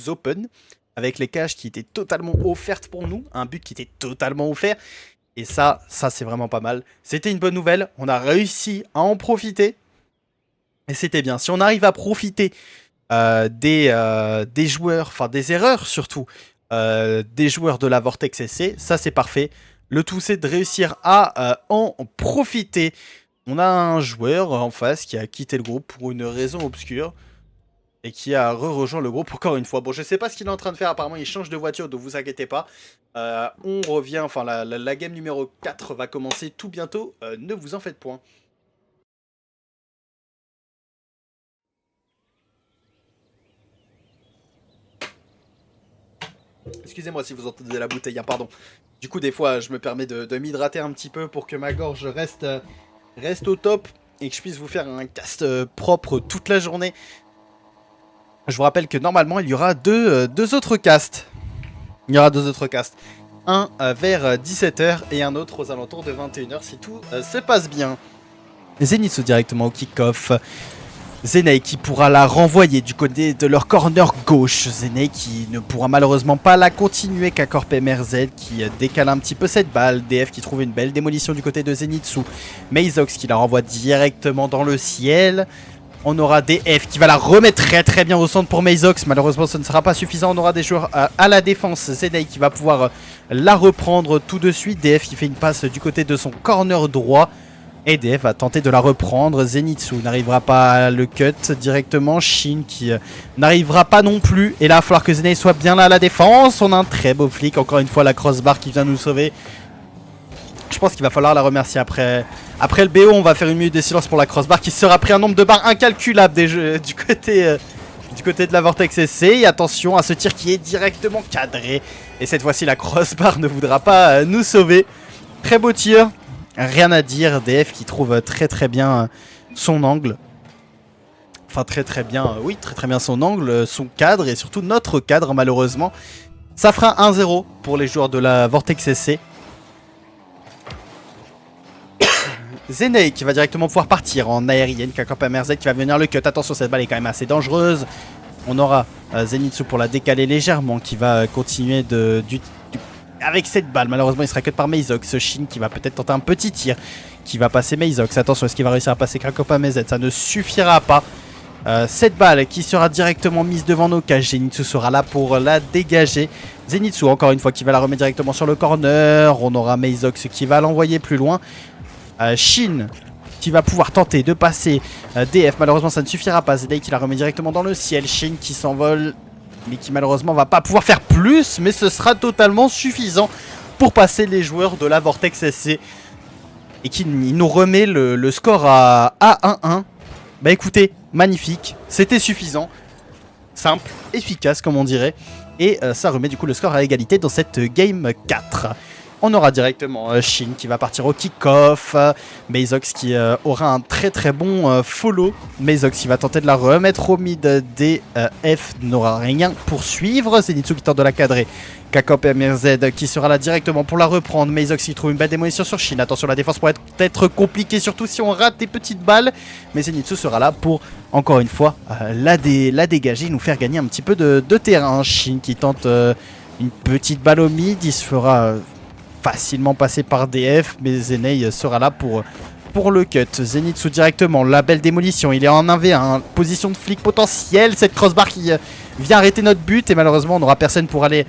open avec les cages qui étaient totalement offertes pour nous. Un but qui était totalement offert. Et ça c'est vraiment pas mal. C'était une bonne nouvelle. On a réussi à en profiter. Et c'était bien. Si on arrive à profiter des joueurs, enfin des erreurs surtout, des joueurs de la Vortex SC. Ça, c'est parfait. Le tout, c'est de réussir à en profiter. On a un joueur en face qui a quitté le groupe pour une raison obscure. Et qui a rejoint le groupe encore une fois. Bon, je sais pas ce qu'il est en train de faire. Apparemment, il change de voiture, donc vous inquiétez pas. On revient, enfin, la game numéro 4 va commencer tout bientôt. Ne vous en faites point. Excusez-moi si vous entendez la bouteille, hein, pardon. Du coup, des fois, je me permets de m'hydrater un petit peu pour que ma gorge reste au top et que je puisse vous faire un cast propre toute la journée. Je vous rappelle que normalement, il y aura deux autres casts. Il y aura deux autres casts. Un vers 17h et un autre aux alentours de 21h si tout se passe bien. Zenitsu directement au kick-off. Zenei qui pourra la renvoyer du côté de leur corner gauche. Zenei qui ne pourra malheureusement pas la continuer. K-Corp MRZ qui décale un petit peu cette balle. DF qui trouve une belle démolition du côté de Zenitsu. Meizox qui la renvoie directement dans le ciel. On aura DF qui va la remettre très bien au centre pour Meizox. Malheureusement, ce ne sera pas suffisant. On aura des joueurs à la défense. Zenei qui va pouvoir la reprendre tout de suite. DF qui fait une passe du côté de son corner droit. Et DF va tenter de la reprendre. Zenitsu n'arrivera pas à le cut directement. Shin qui n'arrivera pas non plus. Et là, il va falloir que Zenei soit bien là à la défense. On a un très beau flic. Encore une fois, la crossbar qui vient nous sauver. Je pense qu'il va falloir la remercier après le BO. On va faire une minute de silence pour la crossbar qui sera pris un nombre de barres incalculable du côté de la Vortex SC. Et attention à ce tir qui est directement cadré. Et cette fois-ci, la crossbar ne voudra pas nous sauver. Très beau tir. Rien à dire. DF qui trouve très bien son angle. Enfin très bien, oui, très bien son angle, son cadre et surtout notre cadre malheureusement. Ça fera 1-0 pour les joueurs de la Vortex SC. Zenei qui va directement pouvoir partir en aérienne. K-Corp MRZ qui va venir le cut. Attention, cette balle est quand même assez dangereuse. On aura Zenitsu pour la décaler légèrement qui va continuer avec cette balle. Malheureusement, il sera cut par Meizox. Shin qui va peut-être tenter un petit tir qui va passer Meizox. Attention, est-ce qu'il va réussir à passer K-Corp MRZ? Ça ne suffira pas. Cette balle qui sera directement mise devant nos cages. Zenitsu sera là pour la dégager. Zenitsu, encore une fois, qui va la remettre directement sur le corner. On aura Meizox qui va l'envoyer plus loin. Shin qui va pouvoir tenter de passer DF. Malheureusement, ça ne suffira pas. Zenei qui la remet directement dans le ciel. Shin qui s'envole, mais qui malheureusement va pas pouvoir faire plus. Mais ce sera totalement suffisant pour passer les joueurs de la Vortex SC. Et qui nous remet le score à 1-1. Bah écoutez, magnifique. C'était suffisant. Simple, efficace comme on dirait. Et ça remet du coup le score à égalité dans cette game 4. On aura directement Shin qui va partir au kick-off. Meizox qui aura un très bon follow. Meizox qui va tenter de la remettre au mid. DF n'aura rien pour suivre. Zenitsu qui tente de la cadrer. K-Corp MRZ qui sera là directement pour la reprendre. Meizox qui trouve une belle démolition sur Shin. Attention, la défense pourrait être compliquée, surtout si on rate des petites balles. Mais Zenitsu sera là pour, encore une fois, la dégager et nous faire gagner un petit peu de terrain. Shin qui tente une petite balle au mid. Il se fera facilement passer par DF, mais Zenei sera là pour le cut. Zenitsu directement, la belle démolition, il est en 1v1, position de flic potentiel, cette crossbar qui vient arrêter notre but et malheureusement on n'aura personne pour aller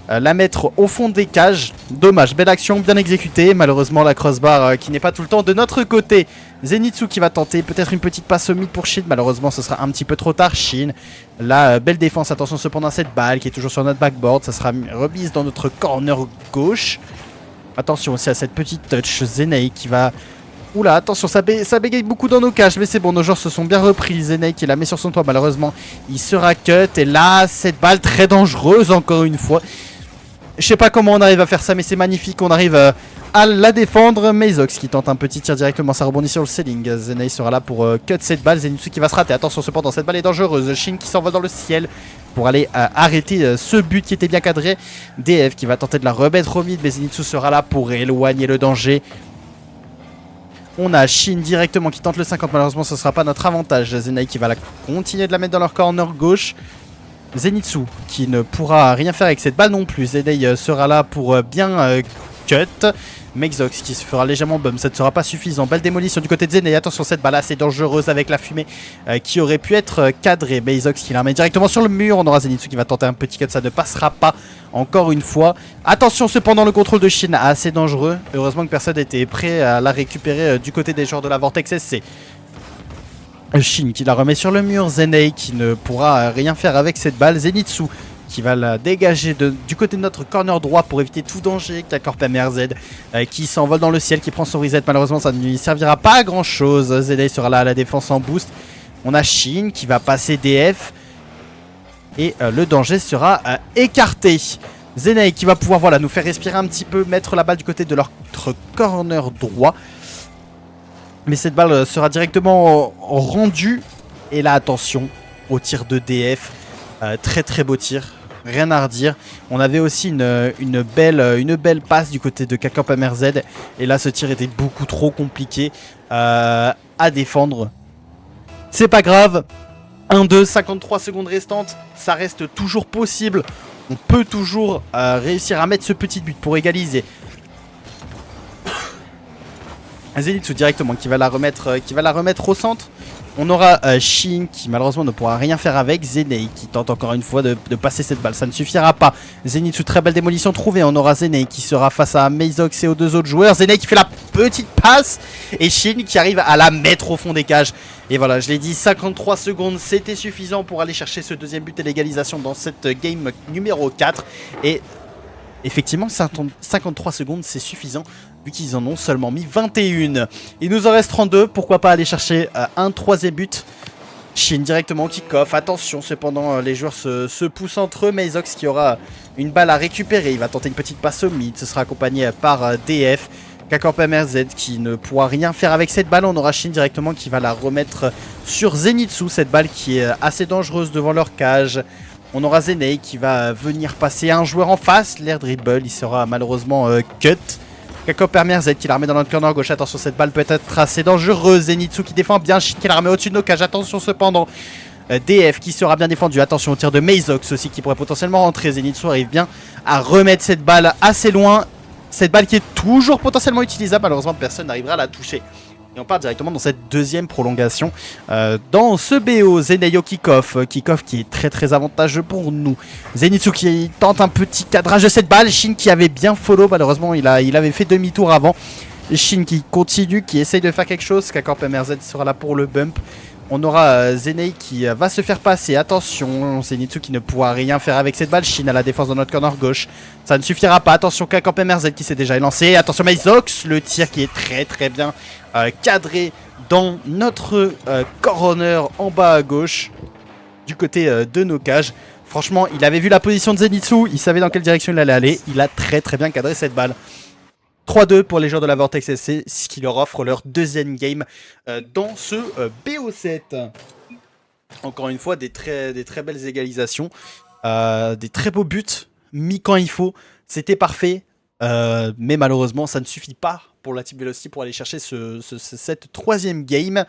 la mettre au fond des cages. Dommage, belle action, bien exécutée, malheureusement la crossbar qui n'est pas tout le temps de notre côté. Zenitsu qui va tenter peut-être une petite passe au mid pour Shin, malheureusement ce sera un petit peu trop tard. Shin, la belle défense, attention cependant à cette balle qui est toujours sur notre backboard, ça sera remise dans notre corner gauche. Attention aussi à cette petite touch. Zenei qui va... Oula, attention, ça bégaye beaucoup dans nos cages. Mais c'est bon, nos joueurs se sont bien repris. Zenei qui la met sur son toit. Malheureusement, il sera cut. Et là, cette balle très dangereuse encore une fois. Je sais pas comment on arrive à faire ça, mais c'est magnifique. On arrive à la défendre. Meizox qui tente un petit tir directement. Ça rebondit sur le ceiling. Zenei sera là pour cut cette balle. Zenitsu qui va se rater. Attention, cependant, cette balle est dangereuse. Shin qui s'envole dans le ciel pour aller arrêter ce but qui était bien cadré. DF qui va tenter de la remettre au mid, mais Zenitsu sera là pour éloigner le danger. On a Shin directement qui tente le 50, malheureusement ce ne sera pas notre avantage. Zenei qui va continuer de la mettre dans leur corner gauche. Zenitsu qui ne pourra rien faire avec cette balle non plus. Zenei sera là pour bien cut. Mexox qui se fera légèrement bum, ça ne sera pas suffisant. Belle démolition du côté de Zenei. Attention, cette balle assez dangereuse avec la fumée qui aurait pu être cadrée. Mexox qui la remet directement sur le mur. On aura Zenitsu qui va tenter un petit cut, ça ne passera pas encore une fois. Attention cependant, le contrôle de Shin assez dangereux. Heureusement que personne n'était prêt à la récupérer du côté des joueurs de la Vortex SC. Shin qui la remet sur le mur. Zenei qui ne pourra rien faire avec cette balle. Zenitsu qui va la dégager du côté de notre corner droit pour éviter tout danger. K-Corp MRZ qui s'envole dans le ciel, qui prend son reset. Malheureusement, ça ne lui servira pas à grand chose. Zenei sera là à la défense en boost. On a Shin qui va passer DF. Et le danger sera écarté. Zenei qui va pouvoir voilà, nous faire respirer un petit peu, mettre la balle du côté de notre corner droit. Mais cette balle sera directement rendue. Et là, attention au tir de DF. Très très beau tir. Rien à redire. On avait aussi une belle passe du côté de K-Corp MRZ. Et là, ce tir était beaucoup trop compliqué à défendre. C'est pas grave. 1-2, 53 secondes restantes. Ça reste toujours possible. On peut toujours réussir à mettre ce petit but pour égaliser. Zenitsu directement qui va la remettre au centre. On aura Shin qui malheureusement ne pourra rien faire avec. Zenei qui tente encore une fois de passer cette balle. Ça ne suffira pas. Zenitsu, très belle démolition trouvée. On aura Zenei qui sera face à Mexox et aux deux autres joueurs. Zenei qui fait la petite passe. Et Shin qui arrive à la mettre au fond des cages. Et voilà, je l'ai dit, 53 secondes, c'était suffisant pour aller chercher ce deuxième but et l'égalisation dans cette game numéro 4. Et effectivement, 53 secondes, c'est suffisant, vu qu'ils en ont seulement mis 21. Il nous en reste 32, pourquoi pas aller chercher un troisième but. Shin directement au kick-off. Attention, cependant, les joueurs se poussent entre eux. Mexox qui aura une balle à récupérer. Il va tenter une petite passe au mid. Ce sera accompagné par DF. K-Corp MRZ qui ne pourra rien faire avec cette balle. On aura Shin directement qui va la remettre sur Zenitsu. Cette balle qui est assez dangereuse devant leur cage. On aura Zenei qui va venir passer un joueur en face. L'air dribble, il sera malheureusement cut. K-Corp MRZ qui la remet dans notre corner gauche. Attention, cette balle peut être assez dangereuse. Zenitsu qui défend bien. Shin qui la remet au-dessus de nos cages. Attention cependant. DF qui sera bien défendu. Attention au tir de Mexox aussi qui pourrait potentiellement rentrer. Zenitsu arrive bien à remettre cette balle assez loin. Cette balle qui est toujours potentiellement utilisable. Malheureusement, personne n'arrivera à la toucher. Et on part directement dans cette deuxième prolongation. Dans ce BO, Zenei au kick-off. Kick-off qui est très très avantageux pour nous. Zenitsu qui tente un petit cadrage de cette balle. Shin qui avait bien follow. Malheureusement, il avait fait demi-tour avant. Shin qui continue, qui essaye de faire quelque chose. K-Corp MRZ sera là pour le bump. On aura Zenei qui va se faire passer. Attention, Zenitsu qui ne pourra rien faire avec cette balle. Shin à la défense dans notre corner gauche. Ça ne suffira pas. Attention, K-Corp MRZ qui s'est déjà élancé. Attention, Mexox. Le tir qui est très très bien cadré dans notre corner en bas à gauche. Du côté de nos cages. Franchement, il avait vu la position de Zenitsu. Il savait dans quelle direction il allait aller. Il a très très bien cadré cette balle. 3-2 pour les joueurs de la Vortex SC, ce qui leur offre leur deuxième game dans ce BO7. Encore une fois, des très belles égalisations, des très beaux buts, mis quand il faut. C'était parfait, mais malheureusement, ça ne suffit pas pour la Team Velocity pour aller chercher cette troisième game.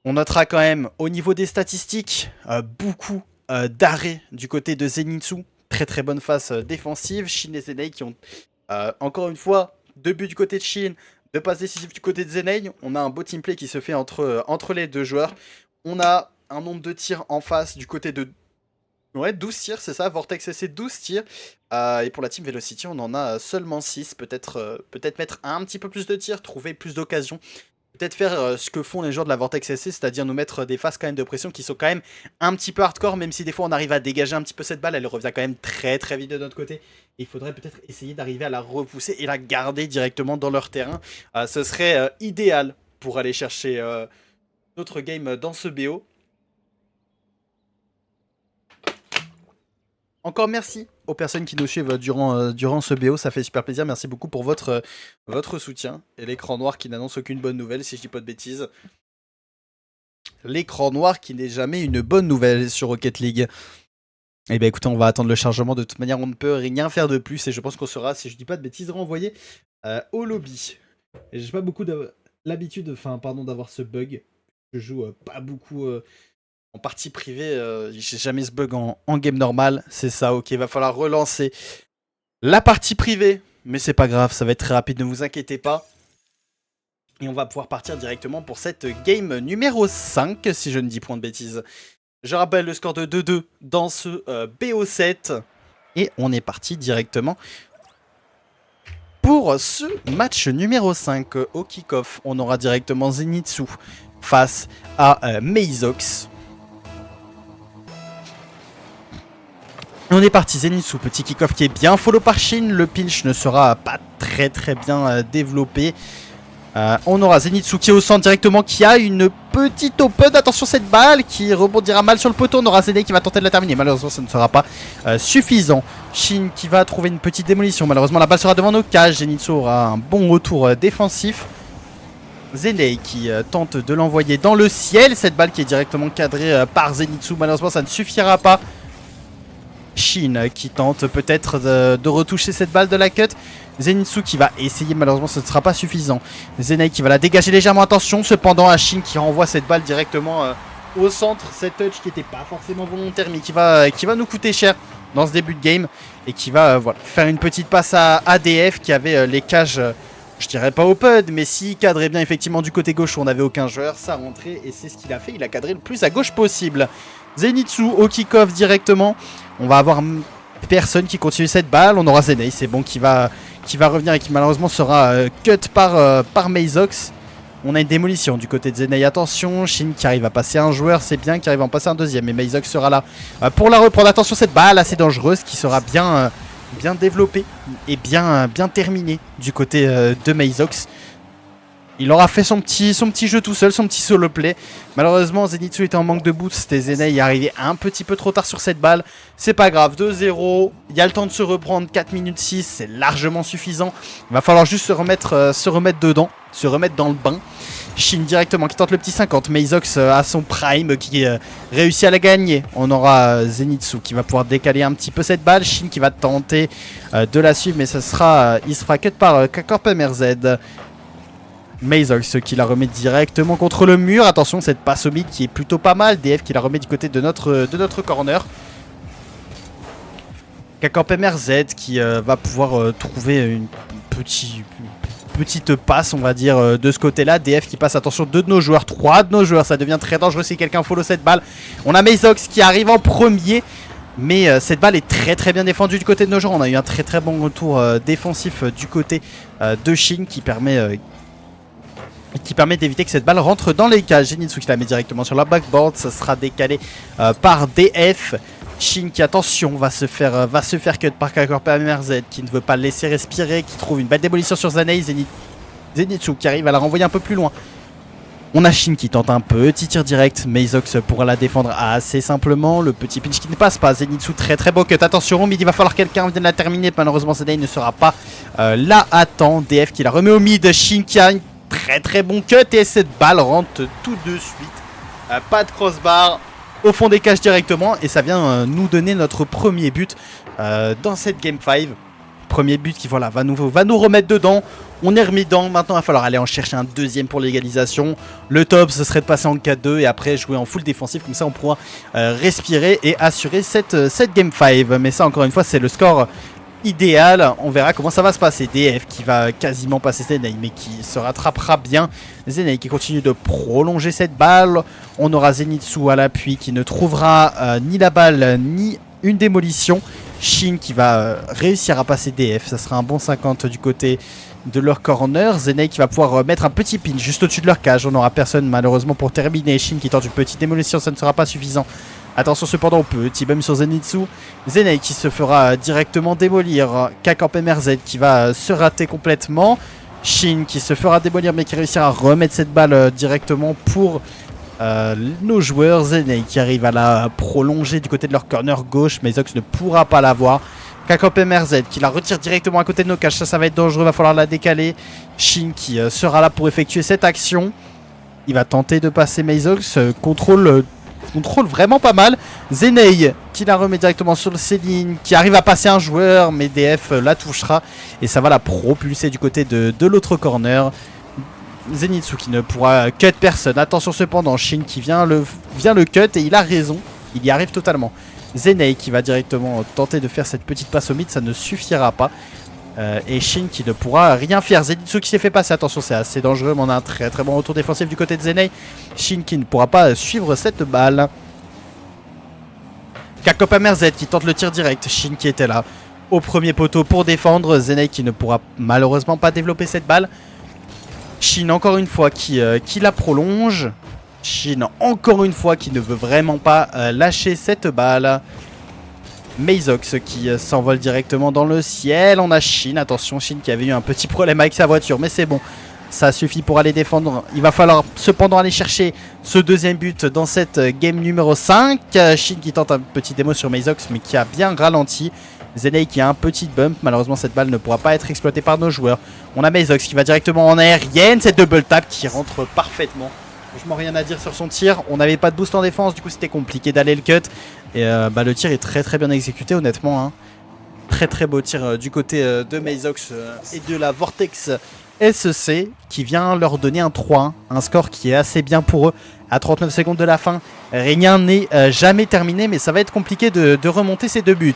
On notera quand même, au niveau des statistiques, beaucoup d'arrêts du côté de Zenitsu. Très bonne phase défensive. Shin et Zenei qui ont, encore une fois, 2 buts du côté de Shin, 2 passes décisives du côté de Zenei. On a un beau teamplay qui se fait entre les deux joueurs. On a un nombre de tirs en face du côté de... Ouais, 12 tirs, c'est ça, Vortex SC 12 tirs. Et pour la Team Velocity, on en a seulement 6. Peut-être mettre un petit peu plus de tirs, trouver plus d'occasions. Peut-être faire ce que font les joueurs de la Vortex SC, c'est-à-dire nous mettre des phases quand même de pression qui sont quand même un petit peu hardcore, même si des fois on arrive à dégager un petit peu cette balle, elle revient quand même très vite de notre côté. Et il faudrait peut-être essayer d'arriver à la repousser et la garder directement dans leur terrain. Ce serait idéal pour aller chercher notre game dans ce BO. Encore merci aux personnes qui nous suivent durant ce BO, ça fait super plaisir. Merci beaucoup pour votre soutien. Et l'écran noir qui n'annonce aucune bonne nouvelle, si je dis pas de bêtises. L'écran noir qui n'est jamais une bonne nouvelle sur Rocket League. Eh bien écoutez, on va attendre le chargement. De toute manière, on ne peut rien faire de plus. Et je pense qu'on sera, si je dis pas de bêtises, renvoyé au lobby. Et j'ai pas beaucoup l'habitude d'avoir ce bug. Je joue pas beaucoup... en partie privée, j'ai jamais ce bug en game normal. C'est ça, ok, il va falloir relancer la partie privée. Mais c'est pas grave, ça va être très rapide, ne vous inquiétez pas. Et on va pouvoir partir directement pour cette game numéro 5, si je ne dis point de bêtises. Je rappelle le score de 2-2 dans ce BO7. Et on est parti directement pour ce match numéro 5. Au kick-off, on aura directement Zenitsu face à Meizox. On est parti, Zenitsu, petit kick-off qui est bien follow par Shin. Le pinch ne sera pas très bien développé. On aura Zenitsu qui est au centre directement, qui a une petite open. Attention cette balle qui rebondira mal sur le poteau. On aura Zenei qui va tenter de la terminer. Malheureusement ça ne sera pas suffisant. Shin qui va trouver une petite démolition. Malheureusement la balle sera devant nos cages. Zenitsu aura un bon retour défensif. Zenei qui tente de l'envoyer dans le ciel. Cette balle qui est directement cadrée par Zenitsu. Malheureusement ça ne suffira pas. Shin qui tente peut-être de retoucher cette balle de la cut. Zenitsu qui va essayer, malheureusement ce ne sera pas suffisant. Zenei qui va la dégager légèrement, attention. Cependant à Shin qui renvoie cette balle directement au centre. Cette touch qui n'était pas forcément volontaire mais qui va nous coûter cher dans ce début de game. Et qui va voilà, faire une petite passe à ADF qui avait les cages, je dirais pas open, mais s'il cadrait bien effectivement du côté gauche où on n'avait aucun joueur, ça rentrait et c'est ce qu'il a fait. Il a cadré le plus à gauche possible. Zenitsu au kick-off directement. On va avoir personne qui continue cette balle. On aura Zenei, c'est bon, qui va revenir et qui malheureusement sera cut par Meizox. On a une démolition du côté de Zenei. Attention, Shin qui arrive à passer un joueur, c'est bien, qui arrive à en passer un deuxième. Et Meizox sera là pour la reprendre. Attention, cette balle assez dangereuse qui sera bien développée et bien terminée du côté de Meizox. Il aura fait son petit jeu tout seul, son petit solo play. Malheureusement, Zenitsu était en manque de boost. Et Zenei est arrivé un petit peu trop tard sur cette balle. C'est pas grave, 2-0. Il y a le temps de se reprendre, 4 minutes 6. C'est largement suffisant. Il va falloir juste se remettre dedans, se remettre dans le bain. Shin directement qui tente le petit 50. Meizox à son prime qui réussit à la gagner. On aura Zenitsu qui va pouvoir décaler un petit peu cette balle. Shin qui va tenter de la suivre. Mais il se fera cut par K-Corp MRZ. Meizox qui la remet directement contre le mur. Attention, cette passe au mid qui est plutôt pas mal. DF qui la remet du côté de notre corner. K-Corp MRZ qui va pouvoir trouver une petite passe, on va dire, de ce côté-là. DF qui passe, attention, 2 de nos joueurs, 3 de nos joueurs. Ça devient très dangereux si quelqu'un follow cette balle. On a Meizox qui arrive en premier. Mais cette balle est très bien défendue du côté de nos joueurs. On a eu un très bon retour défensif du côté de Shin qui permet d'éviter que cette balle rentre dans les cages. Zenitsu qui la met directement sur la backboard. Ça sera décalé par DF. Shin qui, attention, va se faire cut par K-Corp MRZ qui ne veut pas le laisser respirer, qui trouve une belle démolition sur Zenei. Zenitsu qui arrive à la renvoyer un peu plus loin. On a Shin qui tente un petit tir direct. Meizox pourra la défendre assez simplement. Le petit pinch qui ne passe pas. Zenitsu très beau cut. Attention, au mid, il va falloir que quelqu'un vienne la terminer. Malheureusement, Zenei ne sera pas là à temps. DF qui la remet au mid. Shin qui a une très bon cut et cette balle rentre tout de suite. Pas de crossbar au fond des cages directement et ça vient nous donner notre premier but dans cette game 5. Premier but qui voilà, va nous remettre dedans. On est remis dedans. Maintenant il va falloir aller en chercher un deuxième pour l'égalisation. Le top ce serait de passer en 4-2 et après jouer en full défensif. Comme ça on pourra respirer et assurer cette game 5. Mais ça encore une fois c'est le score idéal. On verra comment ça va se passer. DF qui va quasiment passer Zenei mais qui se rattrapera bien. Zenei qui continue de prolonger cette balle. On aura Zenitsu à l'appui qui ne trouvera ni la balle ni une démolition. Shin qui va réussir à passer DF. Ça sera un bon 50 du côté de leur corner. Zenei qui va pouvoir mettre un petit pin juste au-dessus de leur cage. On n'aura personne malheureusement pour terminer. Shin qui tente une petite démolition. Ça ne sera pas suffisant. Attention cependant au petit bum sur Zenitsu. Zenei qui se fera directement démolir. K-Corp MRZ qui va se rater complètement. Shin qui se fera démolir mais qui réussira à remettre cette balle directement pour nos joueurs. Zenei qui arrive à la prolonger du côté de leur corner gauche. Meizox ne pourra pas l'avoir. K-Corp MRZ qui la retire directement à côté de nos cages. Ça va être dangereux, va falloir la décaler. Shin qui sera là pour effectuer cette action. Il va tenter de passer Meizox. Contrôle vraiment pas mal. Zenei qui la remet directement sur le ceiling, qui arrive à passer un joueur, mais DF la touchera et ça va la propulser du côté de l'autre corner. Zenitsu qui ne pourra cut personne. Attention cependant, Shin qui vient le cut et il a raison, il y arrive totalement. Zenei qui va directement tenter de faire cette petite passe au mid, ça ne suffira pas. Et Shin qui ne pourra rien faire. Zenitsu qui s'est fait passer, attention c'est assez dangereux, mais on a un très très bon retour défensif du côté de Zenei. Shin qui ne pourra pas suivre cette balle. Kakop MRZ qui tente le tir direct, Shin qui était là au premier poteau pour défendre. Zenei qui ne pourra malheureusement pas développer cette balle. Shin encore une fois qui la prolonge. Shin encore une fois qui ne veut vraiment pas lâcher cette balle. Meizox qui s'envole directement dans le ciel. On a Shin, attention Shin qui avait eu un petit problème avec sa voiture, mais c'est bon, ça suffit pour aller défendre. Il va falloir cependant aller chercher ce deuxième but dans cette game numéro 5. Shin qui tente un petit démo sur Meizox mais qui a bien ralenti. Zenei qui a un petit bump, malheureusement cette balle ne pourra pas être exploitée par nos joueurs. On a Meizox qui va directement en aérienne, cette double tap qui rentre parfaitement. Franchement rien à dire sur son tir, on n'avait pas de boost en défense, du coup c'était compliqué d'aller le cut. Et le tir est très très bien exécuté honnêtement, hein. Très très beau tir du côté de Meizox et de la Vortex SC qui vient leur donner un 3-1, un score qui est assez bien pour eux à 39 secondes de la fin. Rien n'est jamais terminé, mais ça va être compliqué de remonter ces deux buts.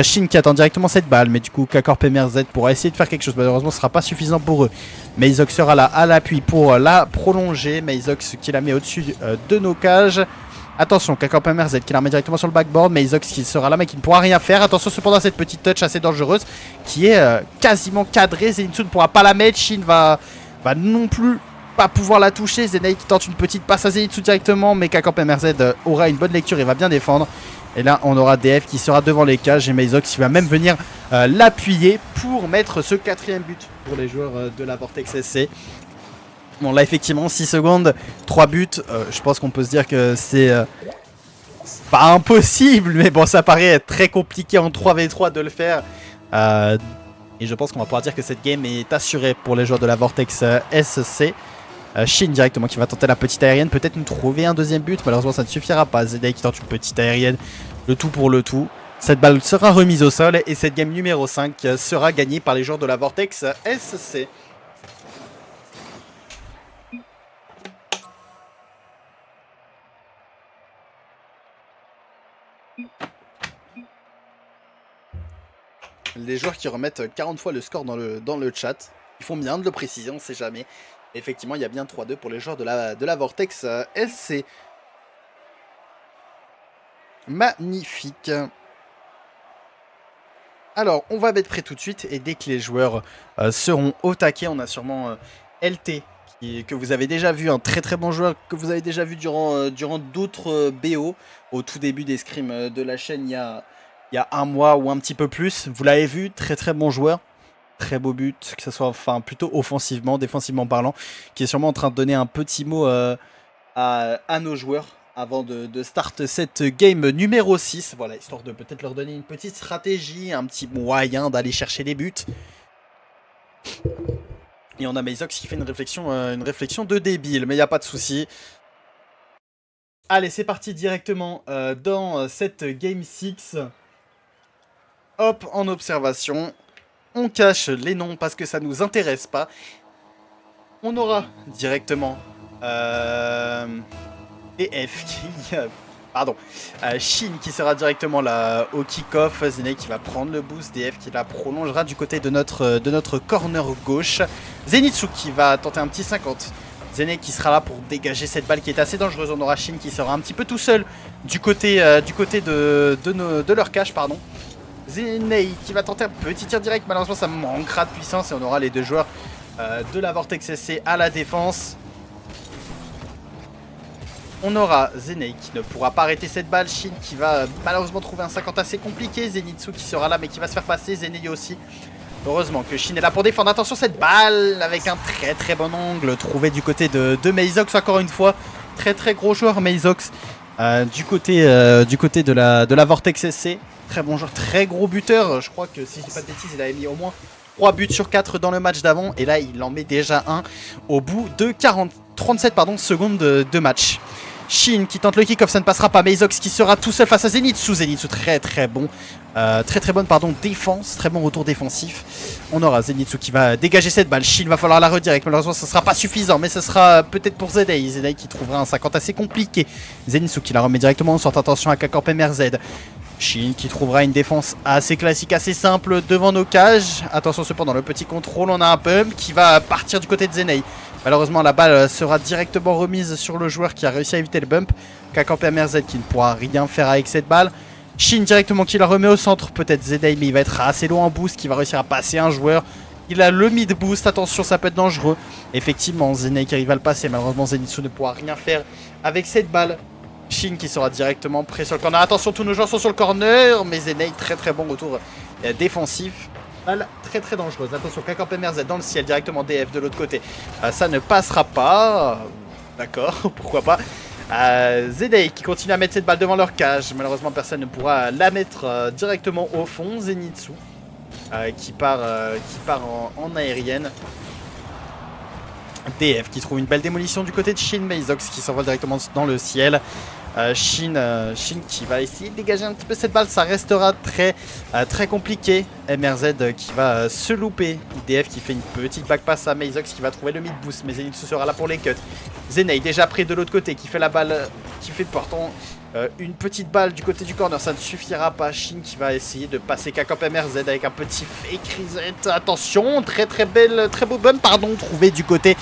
Shin qui attend directement cette balle, mais du coup K-Corp MRZ pourra essayer de faire quelque chose. Malheureusement ce ne sera pas suffisant pour eux. Meizox sera là à l'appui pour la prolonger. Meizox qui la met au-dessus de nos cages. Attention, K-Corp MRZ qui la met directement sur le backboard. Meizox qui sera là mais qui ne pourra rien faire. Attention cependant à cette petite touch assez dangereuse qui est quasiment cadrée. Zenitsu ne pourra pas la mettre. Shin va non plus pas pouvoir la toucher. Zenei qui tente une petite passe à Zenitsu directement, mais K-Corp MRZ aura une bonne lecture et va bien défendre. Et là on aura DF qui sera devant les cages et Meizox qui va même venir l'appuyer pour mettre ce quatrième but pour les joueurs de la Vortex SC. Bon là effectivement 6 secondes, 3 buts, je pense qu'on peut se dire que c'est pas impossible, mais bon ça paraît être très compliqué en 3v3 de le faire. Et je pense qu'on va pouvoir dire que cette game est assurée pour les joueurs de la Vortex SC. Shin directement qui va tenter la petite aérienne, peut-être nous trouver un deuxième but, malheureusement ça ne suffira pas. Zenei qui tente une petite aérienne, le tout pour le tout. Cette balle sera remise au sol et cette game numéro 5 sera gagnée par les joueurs de la Vortex SC. Les joueurs qui remettent 40 fois le score dans le chat, ils font bien de le préciser, on ne sait jamais. Effectivement, il y a bien 3-2 pour les joueurs de la Vortex SC. Magnifique. Alors, on va mettre prêt tout de suite et dès que les joueurs seront au taquet, on a sûrement LT que vous avez déjà vu, un très très bon joueur que vous avez déjà vu durant d'autres BO au tout début des scrims de la chaîne il y a un mois ou un petit peu plus. Vous l'avez vu, très très bon joueur. Très beau but, que ce soit enfin plutôt offensivement, défensivement parlant, qui est sûrement en train de donner un petit mot à nos joueurs avant de start cette game numéro 6. Voilà, histoire de peut-être leur donner une petite stratégie, un petit moyen d'aller chercher des buts. Et on a Meizox qui fait une réflexion de débile, mais il n'y a pas de souci. Allez, c'est parti directement dans cette game 6. Hop, en observation. On cache les noms parce que ça nous intéresse pas. On aura directement DF qui... pardon. Shin qui sera directement là au kick-off. Zenei qui va prendre le boost. DF qui la prolongera du côté de notre corner gauche. Zenitsu qui va tenter un petit 50. Zenei qui sera là pour dégager cette balle qui est assez dangereuse. On aura Shin qui sera un petit peu tout seul du côté de leur cache, pardon. Zenei qui va tenter un petit tir direct, malheureusement ça manquera de puissance et on aura les deux joueurs de la Vortex SC à la défense. On aura Zenei qui ne pourra pas arrêter cette balle, Shin qui va malheureusement trouver un 50 assez compliqué, Zenitsu qui sera là mais qui va se faire passer, Zenei aussi. Heureusement que Shin est là pour défendre, attention cette balle avec un très très bon angle trouvé du côté de Meizox encore une fois. Très très gros joueur Meizox du côté de la Vortex SC. Très bon joueur, très gros buteur. Je crois que si je dis pas de bêtises, il avait mis au moins 3 buts sur 4 dans le match d'avant. Et là, il en met déjà un au bout de 37 secondes de match. Shin qui tente le kick-off, ça ne passera pas. Meizox qui sera tout seul face à Zenitsu. Zenitsu très très bon. Très bonne défense, très bon retour défensif. On aura Zenitsu qui va dégager cette balle. Shin va falloir la redirect. Malheureusement, ce ne sera pas suffisant, mais ce sera peut-être pour Zenei. Zenei qui trouvera un 50 assez compliqué. Zenitsu qui la remet directement en sorte. Attention à K-Corp MRZ. Shin qui trouvera une défense assez classique, assez simple devant nos cages. Attention cependant, le petit contrôle, on a un bump qui va partir du côté de Zenei. Malheureusement, la balle sera directement remise sur le joueur qui a réussi à éviter le bump. Kakampe MRZ qui ne pourra rien faire avec cette balle. Shin directement qui la remet au centre, peut-être Zenei, mais il va être assez loin en boost, qui va réussir à passer un joueur. Il a le mid boost, attention, ça peut être dangereux. Effectivement, Zenei qui arrive à le passer, malheureusement Zenitsu ne pourra rien faire avec cette balle. Shin qui sera directement prêt sur le corner. Attention, tous nos joueurs sont sur le corner, mais Zenei, très bon retour défensif. Balle très dangereuse. Attention, Kakampe MRZ dans le ciel, directement DF de l'autre côté. Ça ne passera pas. D'accord, pourquoi pas. Zenei qui continue à mettre cette balle devant leur cage. Malheureusement, personne ne pourra la mettre directement au fond. Zenitsu qui part en aérienne. DF qui trouve une belle démolition du côté de Shin. Meizox qui s'envole directement dans le ciel. Shin qui va essayer de dégager un petit peu cette balle. Ça restera très compliqué. MRZ qui va se louper. DF qui fait une petite back pass à Meizox qui va trouver le mid boost. Mais Zenitsu sera là pour les cuts. Zenei déjà près de l'autre côté qui fait la balle, qui fait portant une petite balle du côté du corner. Ça ne suffira pas. Shin qui va essayer de passer Kakampe MRZ avec un petit fake reset. Attention, très beau bump trouvé du côté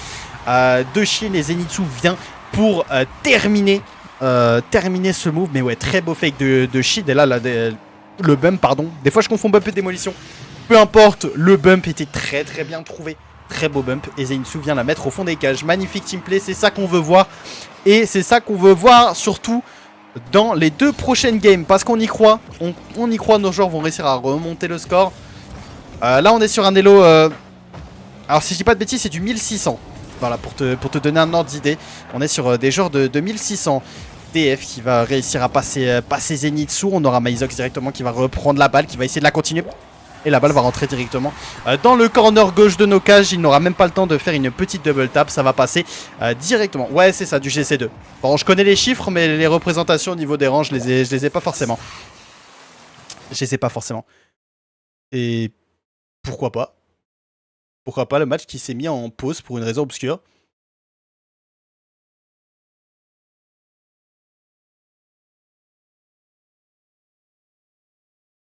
de Shin. Et Zenitsu vient pour terminer ce move. Mais ouais, très beau fake de Shin. Et là, le bump, des fois je confonds bump et démolition. Peu importe, le bump était très bien trouvé. Très beau bump et Zenitsu vient la mettre au fond des cages. Magnifique teamplay, c'est ça qu'on veut voir. Et c'est ça qu'on veut voir surtout dans les 2 prochaines games. Parce qu'on y croit. On y croit, nos joueurs vont réussir à remonter le score. Là on est sur un elo... Alors si je dis pas de bêtises, c'est du 1600. Voilà, pour te donner un ordre d'idée. On est sur des joueurs de 1600. DF qui va réussir à passer Zenitsu. On aura Meizox directement qui va reprendre la balle, qui va essayer de la continuer. Et la balle va rentrer directement dans le corner gauche de nos cages. Il n'aura même pas le temps de faire une petite double tap. Ça va passer directement. Ouais, c'est ça, du GC2. Bon, je connais les chiffres, mais les représentations au niveau des rangs, je les ai pas forcément. Je les ai pas forcément. Et pourquoi pas? Pourquoi pas le match qui s'est mis en pause pour une raison obscure?